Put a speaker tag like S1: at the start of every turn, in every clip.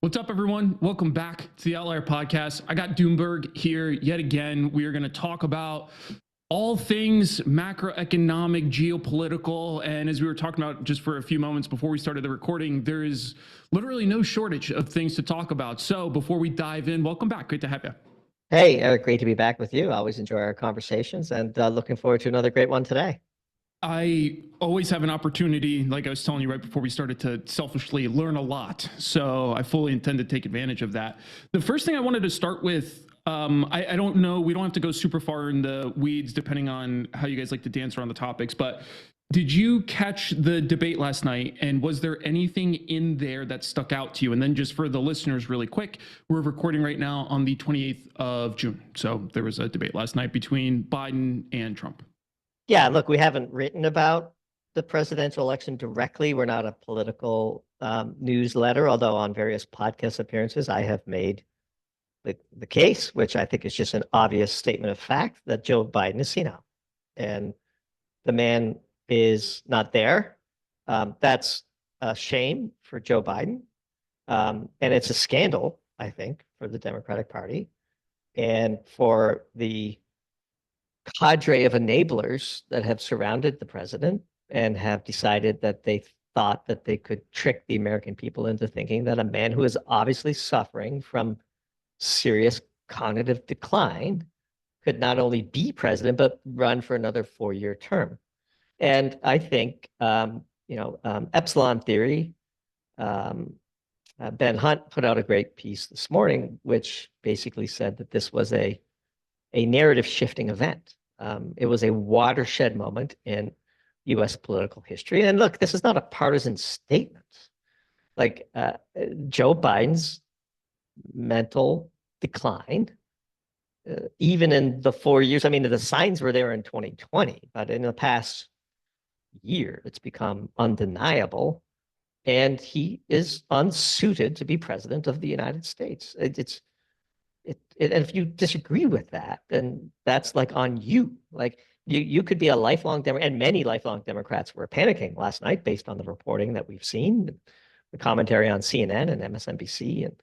S1: What's up, everyone? Welcome back to the Outlier podcast. I got Doomberg here yet again. We are going to talk about all things macroeconomic, geopolitical. And as we were talking about just for a few moments before we started the recording, there is literally no shortage of things to talk about. So before we dive in, welcome back. Great to have you.
S2: Hey, great to be back with you. I always enjoy our conversations and looking forward to another great one today.
S1: I always have an opportunity, like I was telling you right before we started, to selfishly learn a lot. So I fully intend to take advantage of that. The first thing I wanted to start with, I don't know, we don't have to go super far in the weeds depending on how you guys like to dance around the topics, but did you catch the debate last night? And was there anything in there that stuck out to you? And then just for the listeners really quick, we're recording right now on the 28th of June. So there was a debate last night between Biden and Trump.
S2: Yeah, look, we haven't written about the presidential election directly. We're not a political newsletter, although on various podcast appearances, I have made the case, which I think is just an obvious statement of fact, that Joe Biden is senile. And the man is not there. That's a shame for Joe Biden. And it's a scandal, I think, for the Democratic Party and for the cadre of enablers that have surrounded the president and have decided that they thought that they could trick the American people into thinking that a man who is obviously suffering from serious cognitive decline could not only be president, but run for another 4-year term. And I think, Epsilon theory, Ben Hunt put out a great piece this morning, which basically said that this was a narrative shifting event. It was a watershed moment in U.S. political history. And look, this is not a partisan statement. Like Joe Biden's mental decline, even in the 4 years, I mean, the signs were there in 2020, but in the past year, it's become undeniable. And he is unsuited to be president of the United States. And if you disagree with that, then that's like on you. Like you could be a lifelong Democrat, and many lifelong Democrats were panicking last night based on the reporting that we've seen, the commentary on CNN and MSNBC. And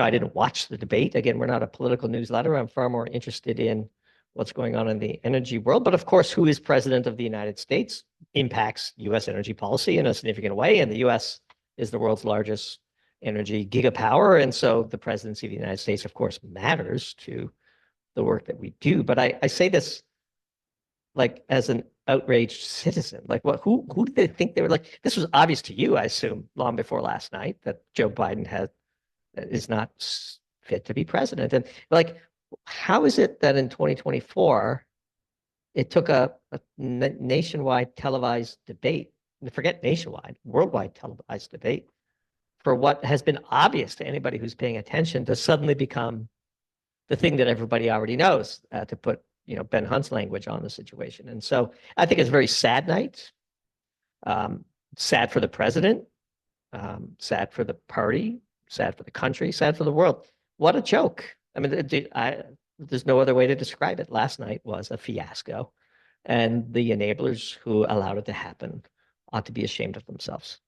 S2: I didn't watch the debate. Again, we're not a political newsletter. I'm far more interested in what's going on in the energy world. But of course, who is president of the United States impacts U.S. energy policy in a significant way. And the U.S. is the world's largest energy gigapower. And so the presidency of the United States, of course, matters to the work that we do. But I say this like as an outraged citizen. Like, who did they think they were? Like, this was obvious to you, I assume, long before last night, that Joe Biden is not fit to be president. And like, how is it that in 2024, it took a nationwide televised debate, forget nationwide, worldwide televised debate, for what has been obvious to anybody who's paying attention to suddenly become the thing that everybody already knows, to put Ben Hunt's language on the situation. And so I think it's a very sad night, sad for the president, sad for the party, sad for the country, sad for the world. What a joke. I mean, there's no other way to describe it. Last night was a fiasco, and the enablers who allowed it to happen ought to be ashamed of themselves.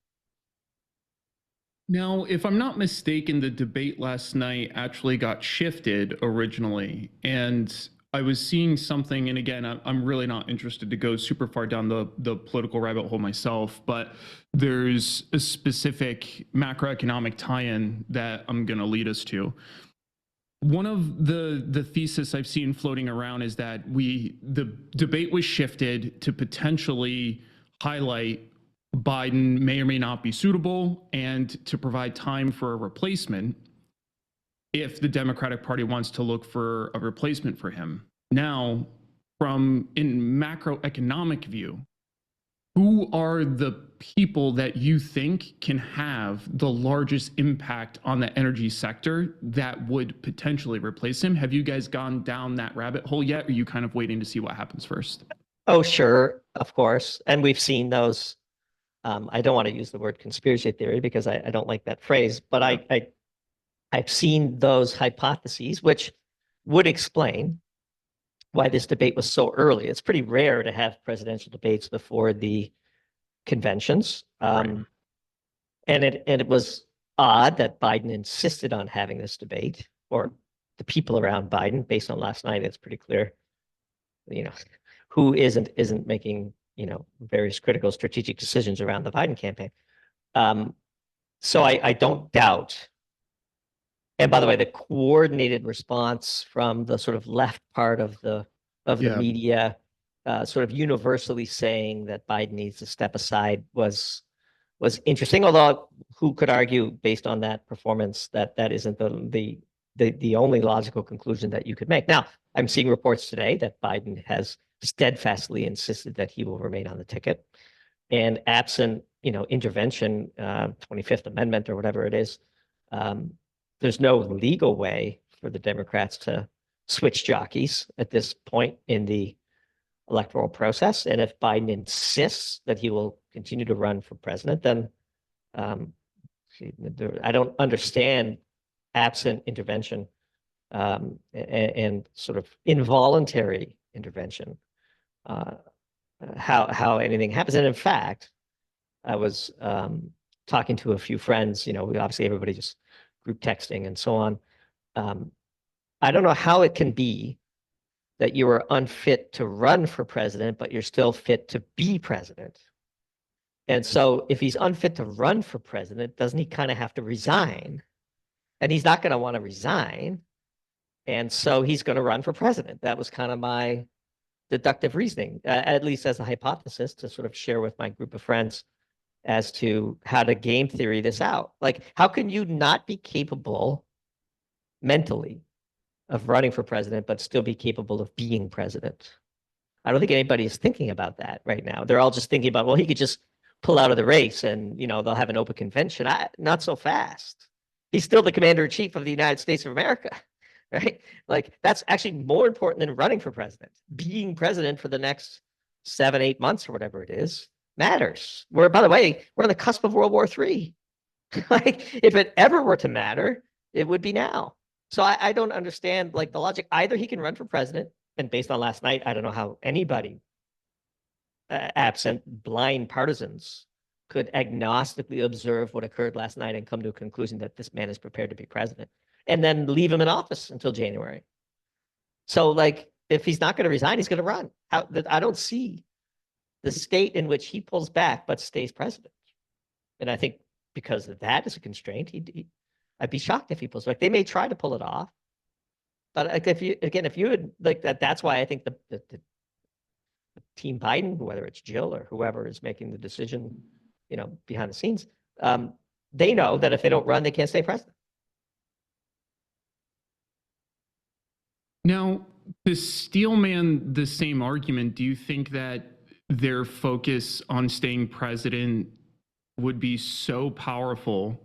S1: Now, if I'm not mistaken, the debate last night actually got shifted originally. And I was seeing something, and again, I'm really not interested to go super far down the political rabbit hole myself, but there's a specific macroeconomic tie-in that I'm going to lead us to. One of the thesis I've seen floating around is that the debate was shifted to potentially highlight Biden may or may not be suitable and to provide time for a replacement if the Democratic Party wants to look for a replacement for him. Now, from in macroeconomic view, who are the people that you think can have the largest impact on the energy sector that would potentially replace him? Have you guys gone down that rabbit hole yet? Or are you kind of waiting to see what happens first?
S2: Oh, sure, of course. And we've seen those. I don't want to use the word conspiracy theory because I don't like that phrase, but I've seen those hypotheses, which would explain why this debate was so early. It's pretty rare to have presidential debates before the conventions.
S1: Right.
S2: And it was odd that Biden insisted on having this debate, or the people around Biden. Based on last night, it's pretty clear, who isn't making, various critical strategic decisions around the Biden campaign. So I don't doubt. And by the way, the coordinated response from the sort of left part of the media, sort of universally saying that Biden needs to step aside was interesting. Although who could argue based on that performance that that isn't the only logical conclusion that you could make. Now, I'm seeing reports today that Biden has steadfastly insisted that he will remain on the ticket, and absent intervention, 25th Amendment or whatever it is, there's no legal way for the Democrats to switch jockeys at this point in the electoral process. And if Biden insists that he will continue to run for president, then I don't understand, absent intervention and sort of involuntary intervention, how anything happens. And in fact, I was talking to a few friends, obviously everybody just group texting and so on. I don't know how it can be that you are unfit to run for president, but you're still fit to be president. And so if he's unfit to run for president, doesn't he kind of have to resign? And he's not going to want to resign. And so he's going to run for president. That was kind of my deductive reasoning, at least as a hypothesis to sort of share with my group of friends as to how to game theory this out. Like, how can you not be capable mentally of running for president, but still be capable of being president? I don't think anybody is thinking about that right now. They're all just thinking about, well, he could just pull out of the race and, they'll have an open convention. Not so fast. He's still the commander-in-chief of the United States of America, right? Like, that's actually more important than running for president. Being president for the next 7-8 months or whatever it is matters. By the way, we're on the cusp of World War III. Like, if it ever were to matter, it would be now. So I don't understand, like, the logic. Either he can run for president, and based on last night, I don't know how anybody, absent blind partisans, could agnostically observe what occurred last night and come to a conclusion that this man is prepared to be president, and then leave him in office until January. So, like, if he's not going to resign, he's going to run. I don't see the state in which he pulls back but stays president. And I think because of that is a constraint, I'd be shocked if he pulls back. They may try to pull it off, but like, if you would like that, that's why I think the team Biden, whether it's Jill or whoever is making the decision, behind the scenes, they know that if they don't run, they can't stay president.
S1: Now, to steelman the same argument, do you think that their focus on staying president would be so powerful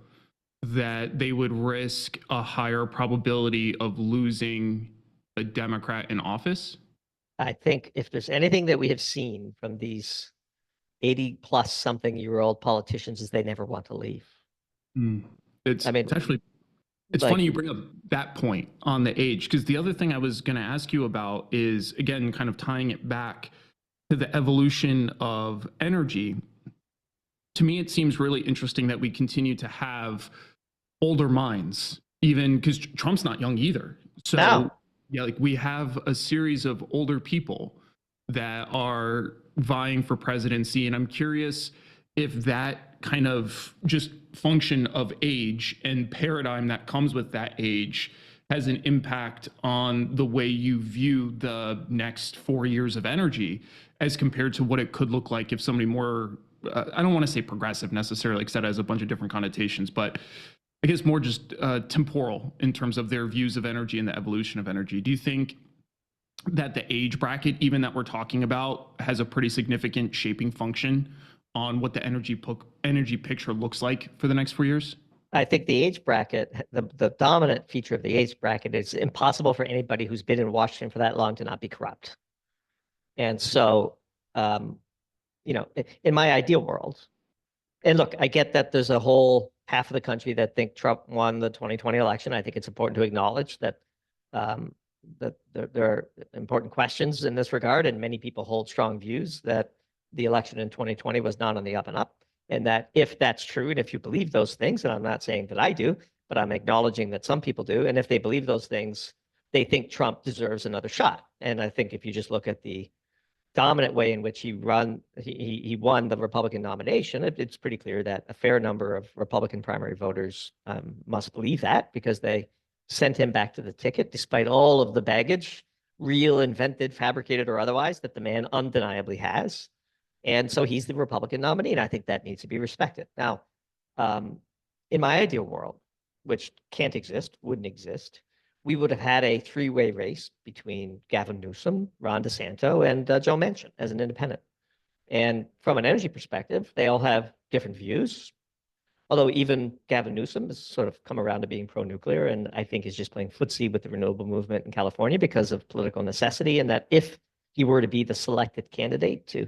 S1: that they would risk a higher probability of losing a Democrat in office?
S2: I think if there's anything that we have seen from these 80 plus something year old politicians is they never want to leave.
S1: It's funny you bring up that point on the age, because the other thing I was going to ask you about is, again, kind of tying it back to the evolution of energy. To me, it seems really interesting that we continue to have older minds, even because Trump's not young either. So
S2: no.
S1: Yeah, like, we have a series of older people that are vying for presidency. And I'm curious if that kind of just function of age and paradigm that comes with that age has an impact on the way you view the next 4 years of energy as compared to what it could look like if somebody more, I don't want to say progressive necessarily, because that has a bunch of different connotations, but I guess more just temporal in terms of their views of energy and the evolution of energy. Do you think that the age bracket, even that we're talking about, has a pretty significant shaping function on what the energy picture looks like for the next 4 years?
S2: I think the age bracket, the dominant feature of the age bracket is impossible for anybody who's been in Washington for that long to not be corrupt. And so, in my ideal world, and look, I get that there's a whole half of the country that think Trump won the 2020 election. I think it's important to acknowledge that that there are important questions in this regard, and many people hold strong views that the election in 2020 was not on the up and up. And that if that's true, and if you believe those things, and I'm not saying that I do, but I'm acknowledging that some people do, and if they believe those things, they think Trump deserves another shot. And I think if you just look at the dominant way in which he won the Republican nomination, it's pretty clear that a fair number of Republican primary voters must believe that, because they sent him back to the ticket despite all of the baggage, real, invented, fabricated, or otherwise, that the man undeniably has. And so he's the Republican nominee, and I think that needs to be respected. Now, in my ideal world, which can't exist, wouldn't exist, we would have had a three-way race between Gavin Newsom, Ron DeSantis, and Joe Manchin as an independent. And from an energy perspective, they all have different views. Although even Gavin Newsom has sort of come around to being pro-nuclear, and I think is just playing footsie with the renewable movement in California because of political necessity, and that if he were to be the selected candidate to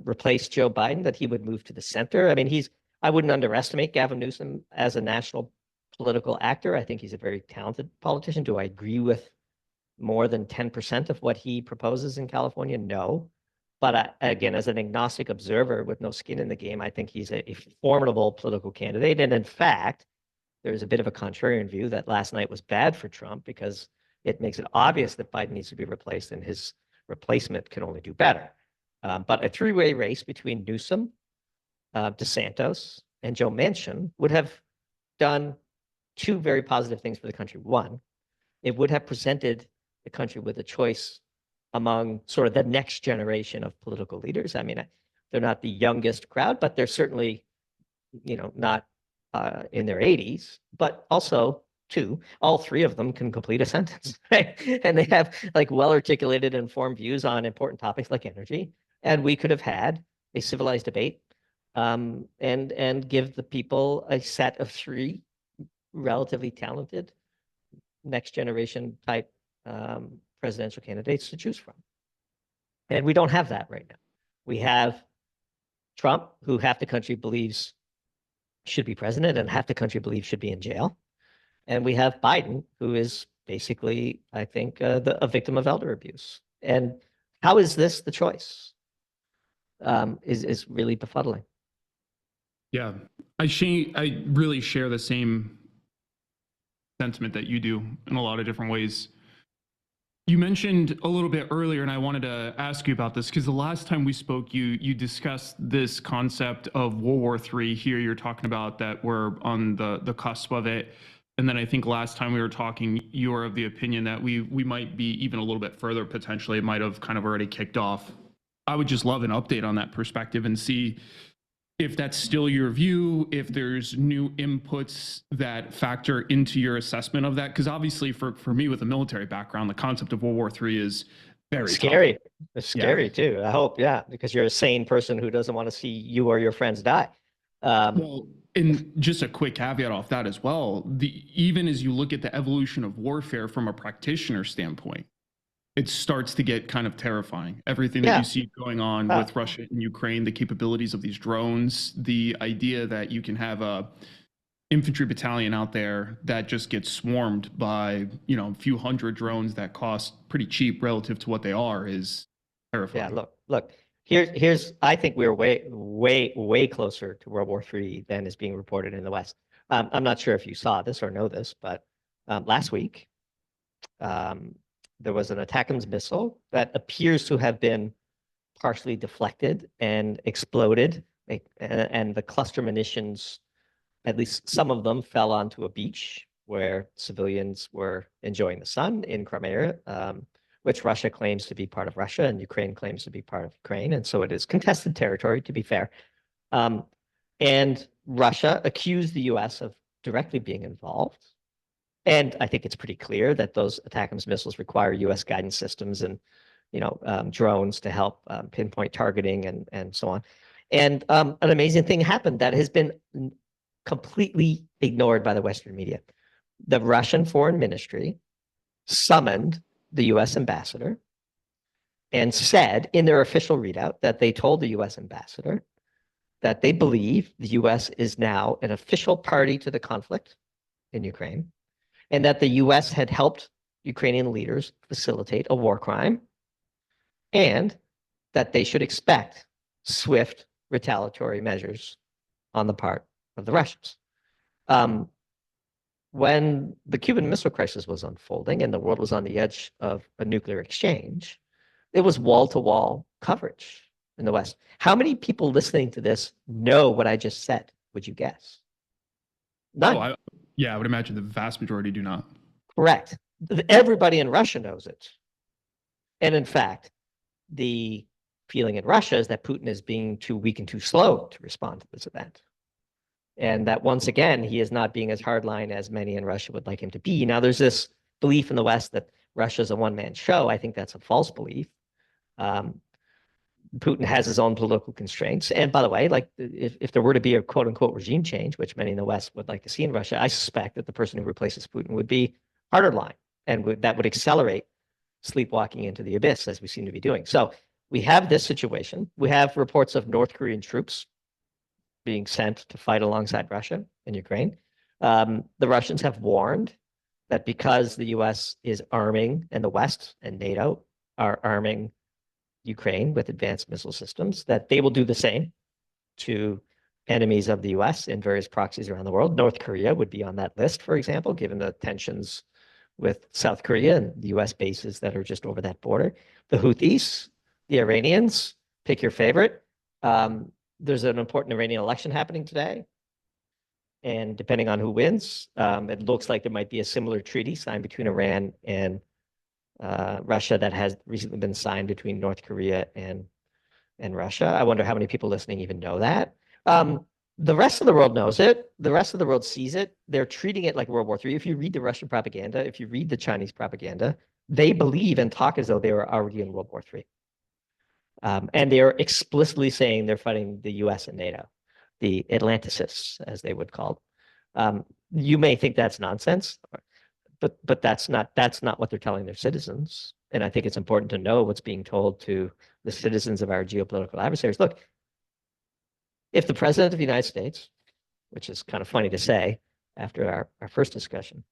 S2: replace Joe Biden, that he would move to the center. I mean, I wouldn't underestimate Gavin Newsom as a national political actor. I think he's a very talented politician. Do I agree with more than 10% of what he proposes in California? No. But again, as an agnostic observer with no skin in the game, I think he's a formidable political candidate. And in fact, there's a bit of a contrarian view that last night was bad for Trump because it makes it obvious that Biden needs to be replaced and his replacement can only do better. But a three-way race between Newsom, DeSantis, and Joe Manchin would have done two very positive things for the country. One, it would have presented the country with a choice among sort of the next generation of political leaders. I mean, they're not the youngest crowd, but they're certainly, not in their 80s. But also, two, all three of them can complete a sentence, right? And they have like well-articulated, informed views on important topics like energy. And we could have had a civilized debate and give the people a set of three relatively talented next generation type presidential candidates to choose from. And we don't have that right now. We have Trump, who half the country believes should be president and half the country believes should be in jail. And we have Biden, who is basically, I think, a victim of elder abuse. And how is this the choice? Is really befuddling.
S1: Yeah, I really share the same sentiment that you do in a lot of different ways. You mentioned a little bit earlier, and I wanted to ask you about this because the last time we spoke, you discussed this concept of World War III. Here, you're talking about that we're on the cusp of it, and then I think last time we were talking, you were of the opinion that we might be even a little bit further potentially. It might have kind of already kicked off. I would just love an update on that perspective and see if that's still your view, if there's new inputs that factor into your assessment of that. Because obviously for me with a military background, the concept of World War III is very
S2: scary.
S1: tough.
S2: It's scary too. I hope, because you're a sane person who doesn't want to see you or your friends die.
S1: Well, and just a quick caveat off that as well, even as you look at the evolution of warfare from a practitioner standpoint, it starts to get kind of terrifying. Everything that you see going on with Russia and Ukraine, the capabilities of these drones, the idea that you can have a infantry battalion out there that just gets swarmed by, a few hundred drones that cost pretty cheap relative to what they are is terrifying.
S2: Yeah, look, here's I think we're way closer to World War III than is being reported in the West. I'm not sure if you saw this or know this, but last week, there was an ATACMS missile that appears to have been partially deflected and exploded, and the cluster munitions, at least some of them, fell onto a beach where civilians were enjoying the sun in Crimea, which Russia claims to be part of Russia and Ukraine claims to be part of Ukraine. And so it is contested territory, to be fair. And Russia accused the US of directly being involved. And I think it's pretty clear that those ATACMS missiles require U.S. guidance systems and, drones to help pinpoint targeting and so on. And an amazing thing happened that has been completely ignored by the Western media. The Russian Foreign Ministry summoned the U.S. ambassador and said in their official readout that they told the U.S. ambassador that they believe the U.S. is now an official party to the conflict in Ukraine, and that the U.S. had helped Ukrainian leaders facilitate a war crime, and that they should expect swift retaliatory measures on the part of the Russians. When the Cuban Missile Crisis was unfolding and the world was on the edge of a nuclear exchange, it was wall-to-wall coverage in the West. How many people listening to this know what I just said? Would you guess? None.
S1: Oh, I would imagine the vast majority do not.
S2: Correct. Everybody in Russia knows it. And in fact, the feeling in Russia is that Putin is being too weak and too slow to respond to this event. And that once again, he is not being as hardline as many in Russia would like him to be. Now, there's this belief in the West that Russia is a one-man show. I think that's a false belief. Putin has his own political constraints. And by the way, like if there were to be a quote unquote regime change, which many in the West would like to see in Russia, I suspect that the person who replaces Putin would be harder line, and that would accelerate sleepwalking into the abyss as we seem to be doing. So we have this situation. We have reports of North Korean troops being sent to fight alongside Russia in Ukraine. The Russians have warned that because the US is arming, and the West and NATO are arming Ukraine with advanced missile systems, that they will do the same to enemies of the US in various proxies around the world. North Korea would be on that list, for example, given the tensions with South Korea and the US bases that are just over that border. The Houthis, the Iranians, pick your favorite. There's an important Iranian election happening today. And depending on who wins, it looks like there might be a similar treaty signed between Iran and Russia that has recently been signed between North Korea and Russia. I wonder how many people listening even know that. The rest of the world knows it. The rest of the world sees it. They're treating it like World War III. If you read the Russian propaganda, if you read the Chinese propaganda, they believe and talk as though they were already in World War III. And they are explicitly saying they're fighting the US and NATO, the Atlanticists, as they would call them. You may think that's nonsense, but that's not what they're telling their citizens. And I think it's important to know what's being told to the citizens of our geopolitical adversaries. Look, if the president of the United States, which is kind of funny to say after our first discussion,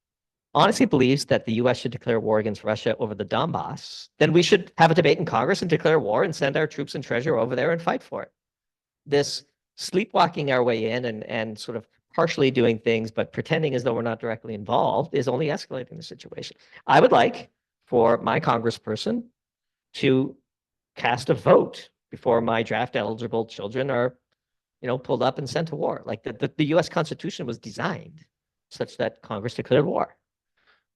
S2: honestly believes that the US should declare war against Russia over the Donbass, then we should have a debate in Congress and declare war and send our troops and treasure over there and fight for it. This sleepwalking our way in and sort of partially doing things, but pretending as though we're not directly involved is only escalating the situation. I would like for my congressperson to cast a vote before my draft eligible children are, pulled up and sent to war. Like the US Constitution was designed such that Congress declared war,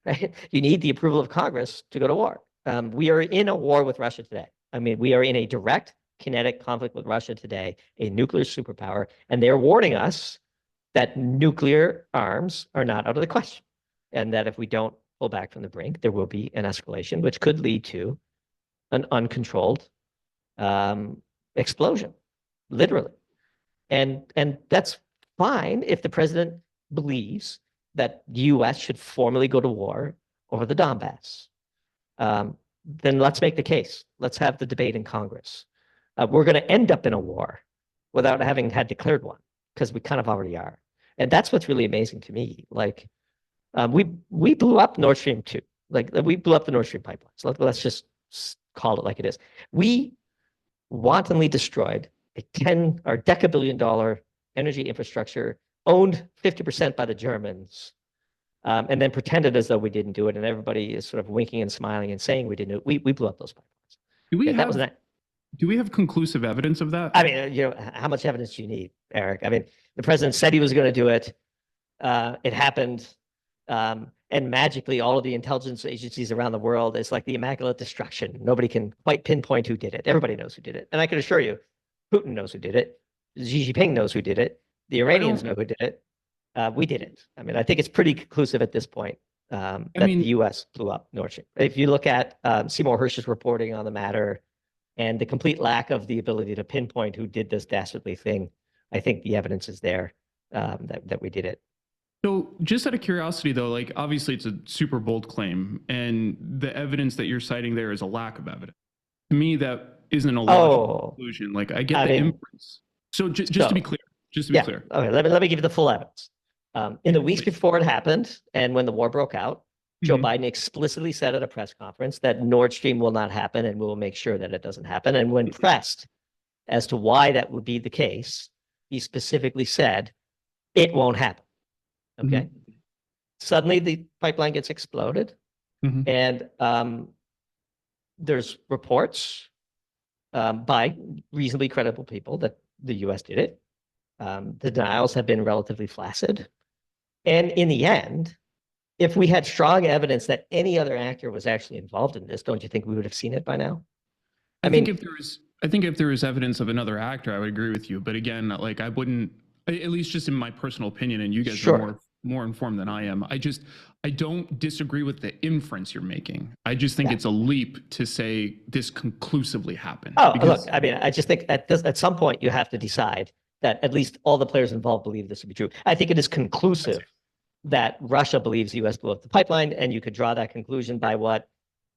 S2: right? You need the approval of Congress to go to war. We are in a war with Russia today. I mean, we are in a direct kinetic conflict with Russia today, a nuclear superpower, and they're warning us that nuclear arms are not out of the question, and that if we don't pull back from the brink, there will be an escalation, which could lead to an uncontrolled explosion, literally. And that's fine if the president believes that the US should formally go to war over the Donbass. Then let's make the case. Let's have the debate in Congress. We're going to end up in a war without having had declared one, because we kind of already are. And that's what's really amazing to me. Like, we blew up Nord Stream 2. Like, we blew up the Nord Stream pipelines. Let's just call it like it is. We wantonly destroyed a decabillion-dollar energy infrastructure owned 50% by the Germans, and then pretended as though we didn't do it. And everybody is sort of winking and smiling and saying we didn't do it. We blew up those pipelines.
S1: Do we have conclusive evidence of that?
S2: I mean, how much evidence do you need, Eric? I mean, the president said he was going to do it. It happened. And magically, all of the intelligence agencies around the world, it's like the immaculate destruction. Nobody can quite pinpoint who did it. Everybody knows who did it. And I can assure you, Putin knows who did it. Xi Jinping knows who did it. The Iranians know who did it. We didn't. I mean, I think it's pretty conclusive at this point that the U.S. blew up Nord Stream. If you look at Seymour Hersh's reporting on the matter and the complete lack of the ability to pinpoint who did this dastardly thing, I think the evidence is there that we did it.
S1: So just out of curiosity, though, like obviously it's a super bold claim, and the evidence that you're citing there is a lack of evidence. To me, that isn't a logical conclusion. Like I get the inference. So just to be clear,
S2: Okay, let me give you the full evidence. In the weeks before it happened, and when the war broke out, Joe Biden explicitly said at a press conference that Nord Stream will not happen, and we will make sure that it doesn't happen. And when pressed as to why that would be the case, he specifically said, it won't happen. Okay.
S1: Mm-hmm.
S2: Suddenly the pipeline gets exploded,
S1: Mm-hmm.
S2: and there's reports by reasonably credible people that the US did it. The denials have been relatively flaccid. And in the end, if we had strong evidence that any other actor was actually involved in this, don't you think we would have seen it by now?
S1: I think if there was evidence of another actor, I would agree with you. But again, like I wouldn't, at least just in my personal opinion, and you guys
S2: Sure.
S1: are more informed than I am. I don't disagree with the inference you're making. I just think it's a leap to say this conclusively happened.
S2: Oh, look, I mean, I just think at some point you have to decide that at least all the players involved believe this to be true. I think it is conclusive that Russia believes the US blew up the pipeline, and you could draw that conclusion by what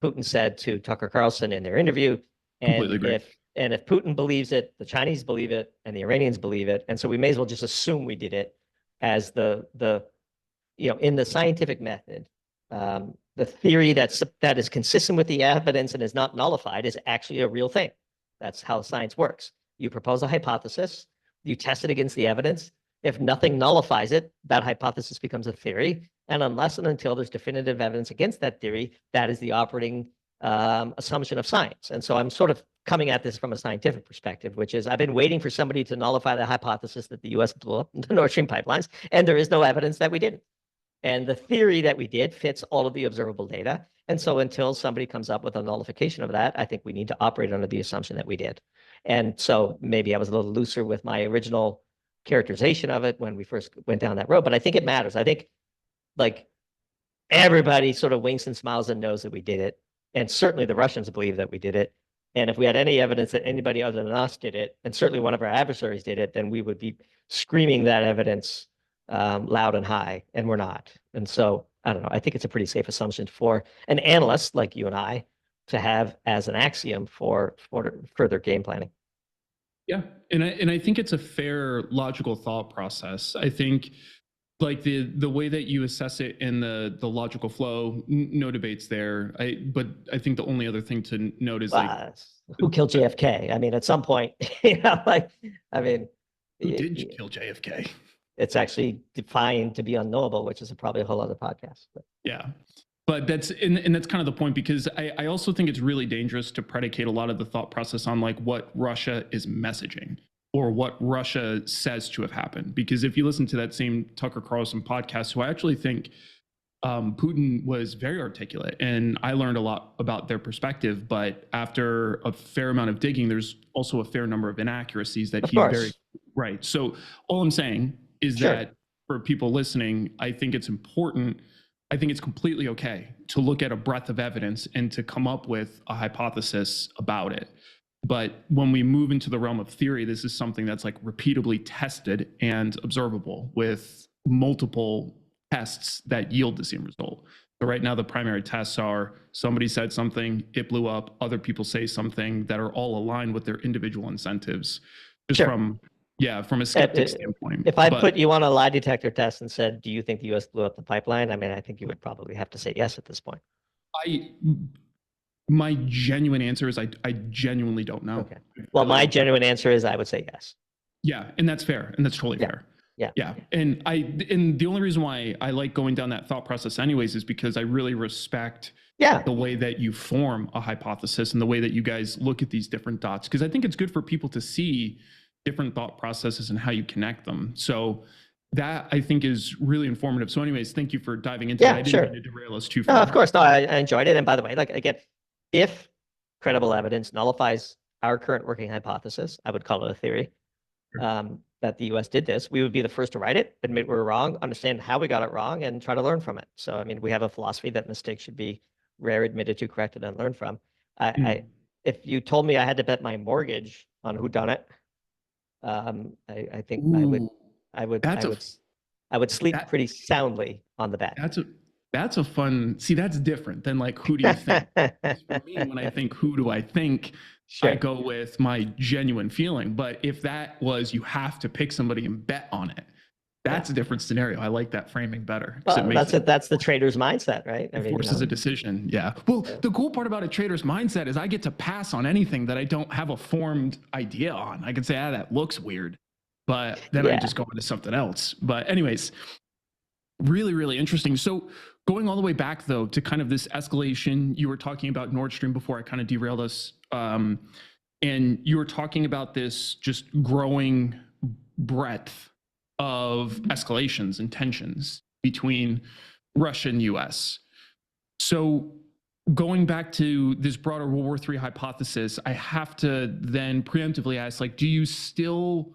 S2: Putin said to Tucker Carlson in their interview. And if Putin believes it, the Chinese believe it, and the Iranians believe it, and so we may as well just assume we did it as the in the scientific method, the theory that is consistent with the evidence and is not nullified is actually a real thing. That's how science works. You propose a hypothesis, you test it against the evidence. If nothing nullifies it, that hypothesis becomes a theory. And unless and until there's definitive evidence against that theory, that is the operating assumption of science. And so I'm sort of coming at this from a scientific perspective, which is I've been waiting for somebody to nullify the hypothesis that the US blew up the Nord Stream pipelines, and there is no evidence that we didn't. And the theory that we did fits all of the observable data. And so until somebody comes up with a nullification of that, I think we need to operate under the assumption that we did. And so maybe I was a little looser with my original characterization of it when we first went down that road, but I think it matters. I think like everybody sort of winks and smiles and knows that we did it. And certainly the Russians believe that we did it. And if we had any evidence that anybody other than us did it, and certainly one of our adversaries did it, then we would be screaming that evidence loud and high, and we're not. And so I don't know. I think it's a pretty safe assumption for an analyst like you and I to have as an axiom for further game planning.
S1: Yeah, and I think it's a fair logical thought process. I think like the way that you assess it in the logical flow, no debates there. But I think the only other thing to note is like
S2: who killed JFK? I mean, at some point, who
S1: did kill JFK?
S2: It's actually defined to be unknowable, which is probably a whole other podcast. But.
S1: Yeah. But that's and that's kind of the point, because I also think it's really dangerous to predicate a lot of the thought process on like what Russia is messaging or what Russia says to have happened. Because if you listen to that same Tucker Carlson podcast, who I actually think Putin was very articulate, and I learned a lot about their perspective. But after a fair amount of digging, there's also a fair number of inaccuracies that he's very right. So all I'm saying is that for people listening, I think it's important. I think it's completely okay to look at a breadth of evidence and to come up with a hypothesis about it. But when we move into the realm of theory, this is something that's like repeatedly tested and observable with multiple tests that yield the same result. So right now, the primary tests are somebody said something, it blew up, other people say something that are all aligned with their individual incentives. Just from a skeptic standpoint.
S2: If I put you on a lie detector test and said, do you think the US blew up the pipeline? I mean, I think you would probably have to say yes at this point.
S1: My genuine answer is I genuinely don't know.
S2: Okay. Well, my genuine answer is I would say yes.
S1: Yeah, and that's fair, and that's totally fair. Yeah. And the only reason why I like going down that thought process anyways is because I really respect the way that you form a hypothesis and the way that you guys look at these different dots, because I think it's good for people to see different thought processes and how you connect them. So that I think is really informative. So anyways, thank you for diving into that. I didn't mean to derail us too far.
S2: No, of course. No, I enjoyed it. And by the way, like again, if credible evidence nullifies our current working hypothesis, I would call it a theory, that the US did this, we would be the first to write it, admit we were wrong, understand how we got it wrong, and try to learn from it. So, I mean, we have a philosophy that mistakes should be rare, admitted to, corrected, and learned from. If you told me I had to bet my mortgage on who done it, I think I would sleep pretty soundly on the bet.
S1: That's a fun, see, that's different than like, who do you think? For me, when I think, who do I think? I go with my genuine feeling. But if that was, you have to pick somebody and bet on it, That's a different scenario. I like that framing better because it
S2: Well,
S1: makes it
S2: that's the trader's mindset, right? I
S1: it
S2: mean,
S1: forces a decision. Yeah. Well,
S2: Yeah.
S1: the cool part about a trader's mindset is I get to pass on anything that I don't have a formed idea on. I can say, ah, that looks weird, but then I
S2: Yeah.
S1: just go into something else. But anyways, really, really interesting. So going all the way back though to kind of this escalation, you were talking about Nord Stream before I kind of derailed us. And you were talking about this just growing breadth of escalations and tensions between Russia and US. So going back to this broader World War III hypothesis, I have to then preemptively ask, like, do you still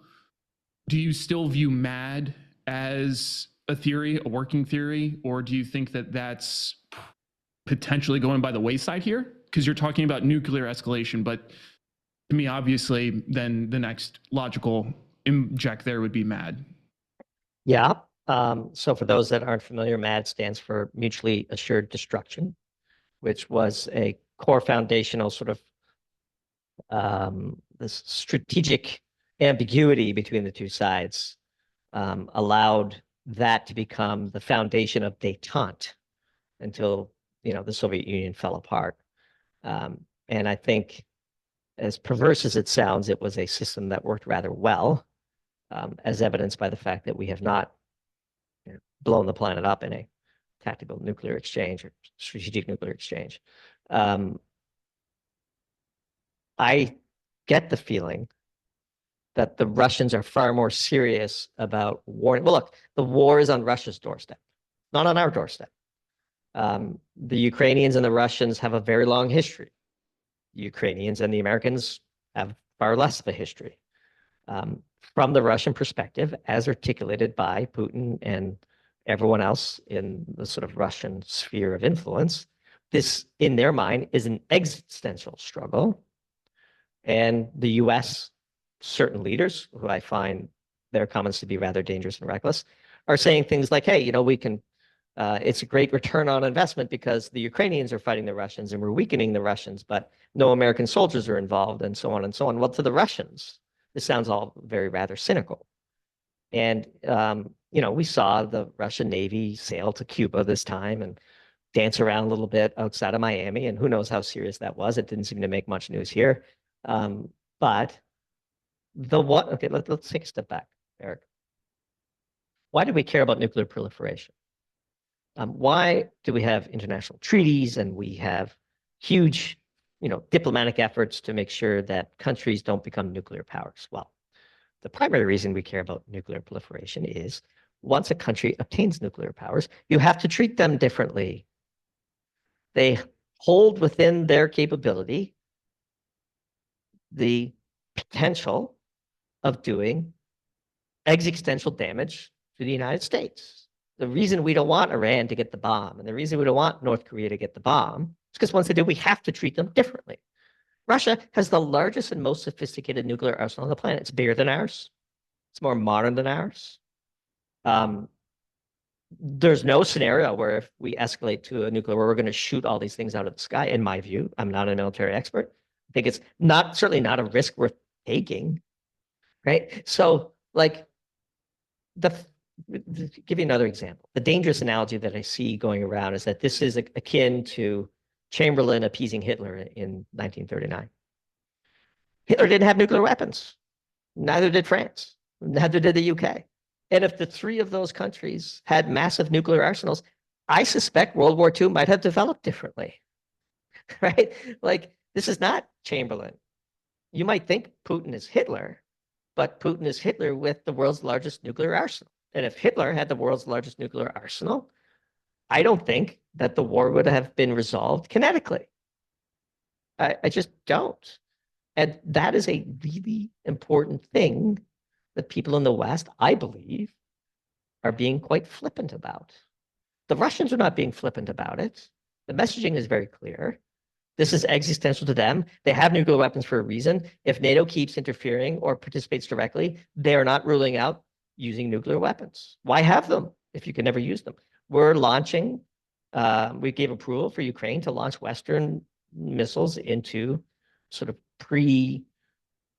S1: view MAD as a theory, a working theory, or do you think that that's potentially going by the wayside here? Because you're talking about nuclear escalation, but to me, obviously, then the next logical inject there would be MAD.
S2: Yeah. So for those that aren't familiar, MAD stands for Mutually Assured Destruction, which was a core foundational sort of this strategic ambiguity between the two sides allowed that to become the foundation of détente until the Soviet Union fell apart. And I think, as perverse as it sounds, it was a system that worked rather well, as evidenced by the fact that we have not blown the planet up in a tactical nuclear exchange or strategic nuclear exchange. I get the feeling that the Russians are far more serious about war. Well, look, the war is on Russia's doorstep, not on our doorstep. The Ukrainians and the Russians have a very long history. The Ukrainians and the Americans have far less of a history. From the Russian perspective, as articulated by Putin and everyone else in the sort of Russian sphere of influence, this, in their mind, is an existential struggle. And the US, certain leaders, who I find their comments to be rather dangerous and reckless, are saying things like, hey, we can, it's a great return on investment because the Ukrainians are fighting the Russians and we're weakening the Russians, but no American soldiers are involved, and so on and so on. Well, to the Russians, this sounds all very rather cynical. And, we saw the Russian Navy sail to Cuba this time and dance around a little bit outside of Miami, and who knows how serious that was. It didn't seem to make much news here. But okay, let's take a step back, Eric. Why do we care about nuclear proliferation? Why do we have international treaties and we have huge, diplomatic efforts to make sure that countries don't become nuclear powers? Well, the primary reason we care about nuclear proliferation is once a country obtains nuclear powers, you have to treat them differently. They hold within their capability the potential of doing existential damage to the United States. The reason we don't want Iran to get the bomb and the reason we don't want North Korea to get the bomb is because once they do, we have to treat them differently. Russia has the largest and most sophisticated nuclear arsenal on the planet. It's bigger than ours. It's more modern than ours. There's no scenario where if we escalate to a nuclear war, we're going to shoot all these things out of the sky. In my view, I'm not a military expert. I think it's certainly not a risk worth taking, right? So, like, give you another example. The dangerous analogy that I see going around is that this is akin to Chamberlain appeasing Hitler in 1939. Hitler didn't have nuclear weapons. Neither did France. Neither did the UK. And if the three of those countries had massive nuclear arsenals, I suspect World War II might have developed differently, right? Like, this is not Chamberlain. You might think Putin is Hitler, but Putin is Hitler with the world's largest nuclear arsenal. And if Hitler had the world's largest nuclear arsenal, I don't think that the war would have been resolved kinetically. I just don't. And that is a really important thing that people in the West, I believe, are being quite flippant about. The Russians are not being flippant about it. The messaging is very clear. This is existential to them. They have nuclear weapons for a reason. If NATO keeps interfering or participates directly, they are not ruling out using nuclear weapons. Why have them if you can never use them? We're launching, we gave approval for Ukraine to launch Western missiles into sort of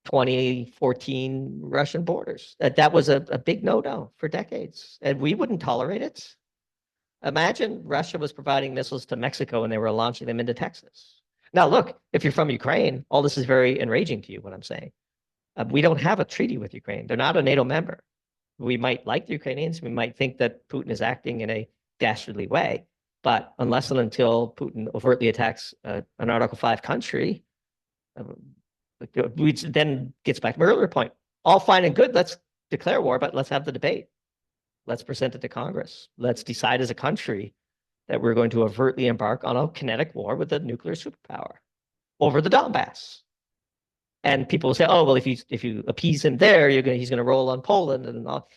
S2: 2014 Russian borders. That was a big no-no for decades, and we wouldn't tolerate it. Imagine Russia was providing missiles to Mexico and they were launching them into Texas. Now, look, if you're from Ukraine, all this is very enraging to you, what I'm saying. We don't have a treaty with Ukraine. They're not a NATO member. We might like the Ukrainians. We might think that Putin is acting in a dastardly way. But unless and until Putin overtly attacks an Article 5 country, which then gets back to my earlier point. All fine and good. Let's declare war, but let's have the debate. Let's present it to Congress. Let's decide as a country that we're going to overtly embark on a kinetic war with a nuclear superpower over the Donbass. And people will say, "Oh, well, if you appease him there, he's going to roll on Poland and all."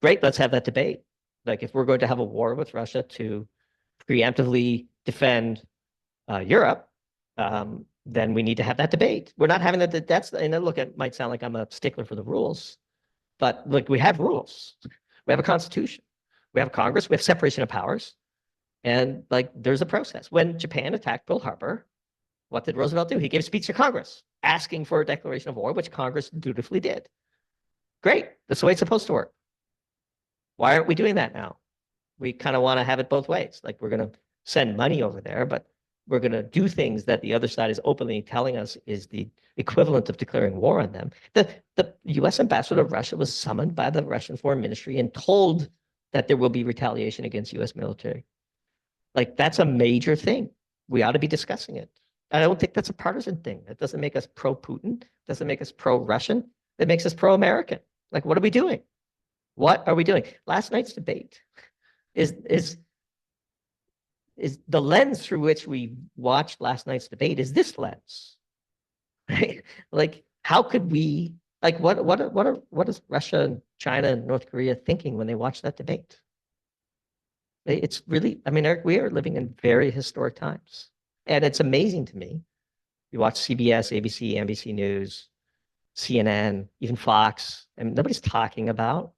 S2: Great, let's have that debate. Like, if we're going to have a war with Russia to preemptively defend Europe, then we need to have that debate. We're not having that. That's, and look, it might sound like I'm a stickler for the rules, but look, we have rules. We have a constitution. We have a Congress. We have separation of powers, and like, there's a process. When Japan attacked Pearl Harbor, what did Roosevelt do? He gave a speech to Congress asking for a declaration of war, which Congress dutifully did. Great. That's the way it's supposed to work. Why aren't we doing that now? We kind of want to have it both ways. Like, we're going to send money over there, but we're going to do things that the other side is openly telling us is the equivalent of declaring war on them. The U.S. ambassador to Russia was summoned by the Russian Foreign Ministry and told that there will be retaliation against U.S. military. Like, that's a major thing. We ought to be discussing it. I don't think that's a partisan thing. It doesn't make us pro-Putin. It doesn't make us pro-Russian. It makes us pro-American. Like, what are we doing? What are we doing? Last night's debate is the lens through which we watched last night's debate is this lens, right? Like, how could we, like, what is Russia and China and North Korea thinking when they watch that debate? It's really, I mean, Eric, we are living in very historic times. And it's amazing to me. You watch CBS, ABC, NBC News, CNN, even Fox, and nobody's talking about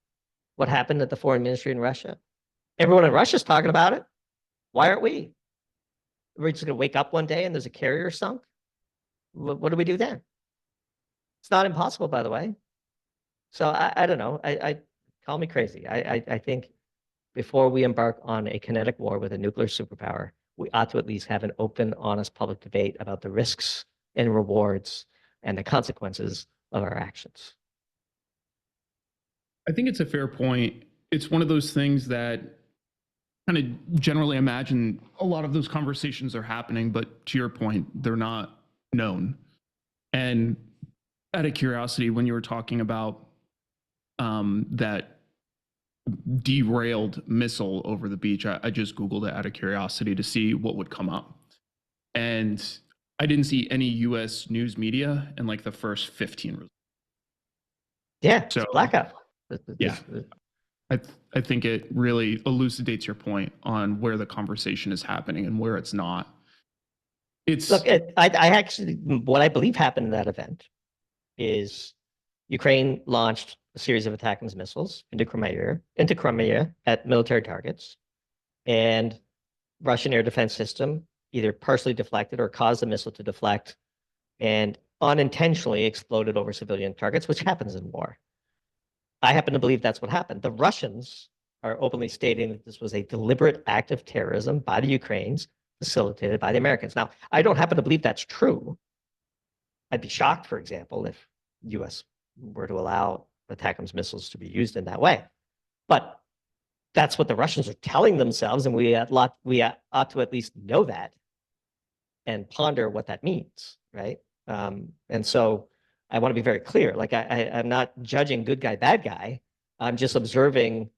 S2: what happened at the foreign ministry in Russia. Everyone in Russia is talking about it. Why aren't we? We're just going to wake up one day and there's a carrier sunk. What do we do then? It's not impossible, by the way. So I don't know. I call me crazy. I think before we embark on a kinetic war with a nuclear superpower, we ought to at least have an open, honest public debate about the risks and rewards and the consequences of our actions.
S1: I think it's a fair point. It's one of those things that kind of generally imagine a lot of those conversations are happening, but to your point, they're not known. And out of curiosity, when you were talking about that derailed missile over the beach, I just Googled it out of curiosity to see what would come up. And I didn't see any US news media in like the first 15 results.
S2: Yeah, so blackout.
S1: Yeah. I think it really elucidates your point on where the conversation is happening and where it's not.
S2: Look, I actually, what I believe happened in that event is Ukraine launched a series of ATACMS missiles into Crimea at military targets, and Russian air defense system either partially deflected or caused the missile to deflect and unintentionally exploded over civilian targets, which happens in war. I happen to believe that's what happened. The Russians are openly stating that this was a deliberate act of terrorism by the Ukrainians, facilitated by the Americans. Now, I don't happen to believe that's true. I'd be shocked, for example, if U.S. were to allow ATACMS missiles to be used in that way. But that's what the Russians are telling themselves, and we ought to at least know that and ponder what that means, right? And so I want to be very clear. Like, I'm not judging good guy, bad guy. I'm just observing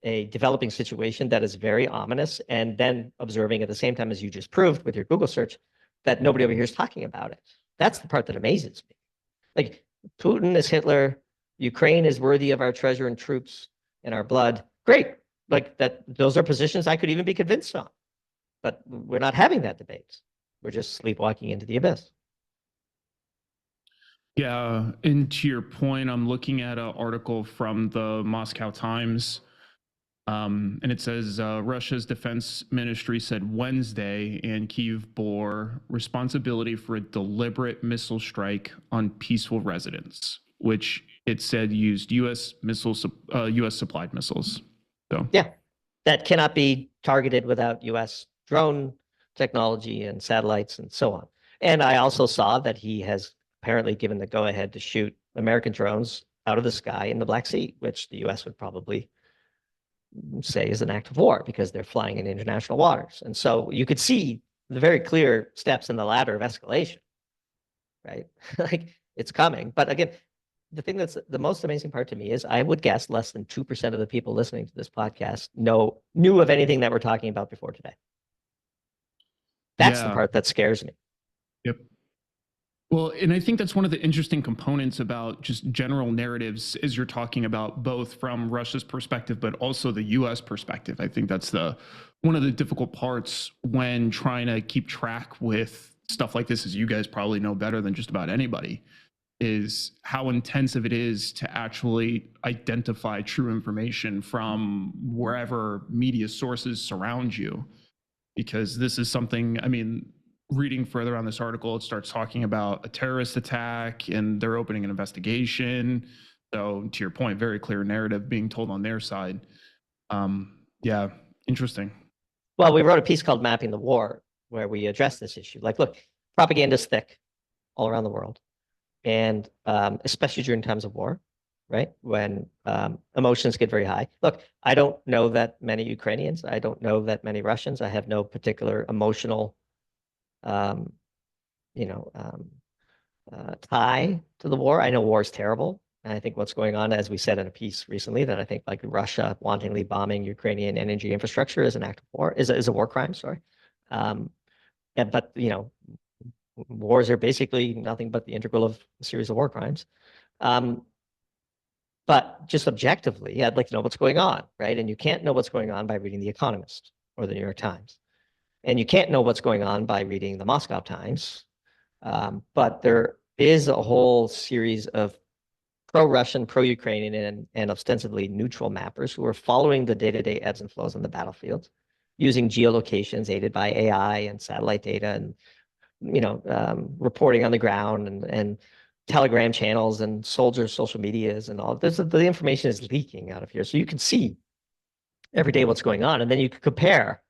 S2: a developing situation that is very ominous, and then observing at the same time, as you just proved with your Google search, that nobody over here is talking about it. That's the part that amazes me. Like, Putin is Hitler. Ukraine is worthy of our treasure and troops and our blood. Great. Like, that, those are positions I could even be convinced on. But we're not having that debate. We're just sleepwalking into the abyss.
S1: Yeah, and to your point, I'm looking at an article from the Moscow Times And it says Russia's defense ministry said Wednesday, and Kyiv bore responsibility for a deliberate missile strike on peaceful residents, which it said used U.S. U.S. supplied missiles. So
S2: Yeah, that cannot be targeted without US drone technology and satellites and so on. And I also saw that he has apparently given the go-ahead to shoot American drones out of the sky in the Black Sea, which the US would probably say is an act of war because they're flying in international waters. And so you could see the very clear steps in the ladder of escalation, right? Like it's coming. But again, the thing that's the most amazing part to me is I would guess less than 2% of the people listening to this podcast knew of anything that we're talking about before today. That's the
S1: yeah,
S2: part that scares me.
S1: yep. Well, and I think that's one of the interesting components about just general narratives as you're talking about both from Russia's perspective, but also the US perspective. I think that's one of the difficult parts when trying to keep track with stuff like this, as you guys probably know better than just about anybody, is how intensive it is to actually identify true information from wherever media sources surround you. Because this is something, I mean, reading further on this article, it starts talking about a terrorist attack and they're opening an investigation. So, to your point, very clear narrative being told on their side. Yeah, interesting.
S2: Well, we wrote a piece called Mapping the War where we address this issue. Like, look, propaganda is thick all around the world. And especially during times of war, right? When emotions get very high. Look, I don't know that many Ukrainians. I don't know that many Russians. I have no particular emotional, tie to the war. I know war is terrible. And I think what's going on, as we said in a piece recently, that I think like Russia wantonly bombing Ukrainian energy infrastructure is an act of war, is a war crime, sorry. But, wars are basically nothing but the integral of a series of war crimes. But just objectively, I'd like to know what's going on, right? And you can't know what's going on by reading The Economist or the New York Times. And you can't know what's going on by reading the Moscow Times. But there is a whole series of pro-Russian, pro-Ukrainian, and ostensibly neutral mappers who are following the day-to-day ebbs and flows on the battlefield, using geolocations aided by AI and satellite data and reporting on the ground and Telegram channels and soldiers' social medias and all this. The information is leaking out of here. So you can see every day what's going on. And then you can compare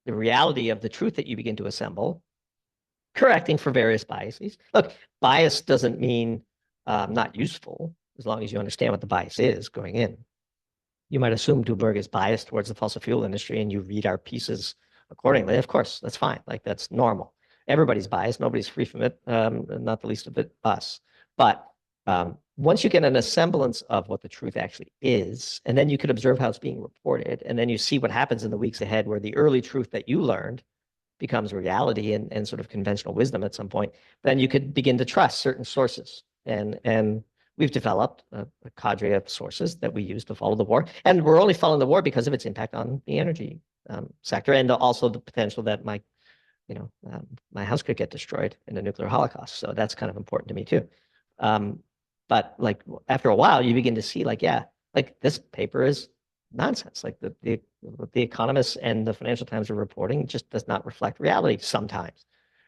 S2: the reality of the truth that you begin to assemble, correcting for various biases. Look, bias doesn't mean not useful as long as you understand what the bias is going in. You might assume Doomberg is biased towards the fossil fuel industry and you read our pieces accordingly. Of course, that's fine. Like that's normal. Everybody's biased. Nobody's free from it, not the least of it us. But once you get an semblance of what the truth actually is, and then you can observe how it's being reported, and then you see what happens in the weeks ahead where the early truth that you learned becomes reality and sort of conventional wisdom at some point, then you could begin to trust certain sources. And we've developed a cadre of sources that we use to follow the war. And we're only following the war because of its impact on the energy sector and also the potential that my house could get destroyed in a nuclear holocaust. So that's kind of important to me too. But like after a while, you begin to see like, yeah, like this paper is nonsense. Like the economists and the Financial Times are reporting just does not reflect reality sometimes.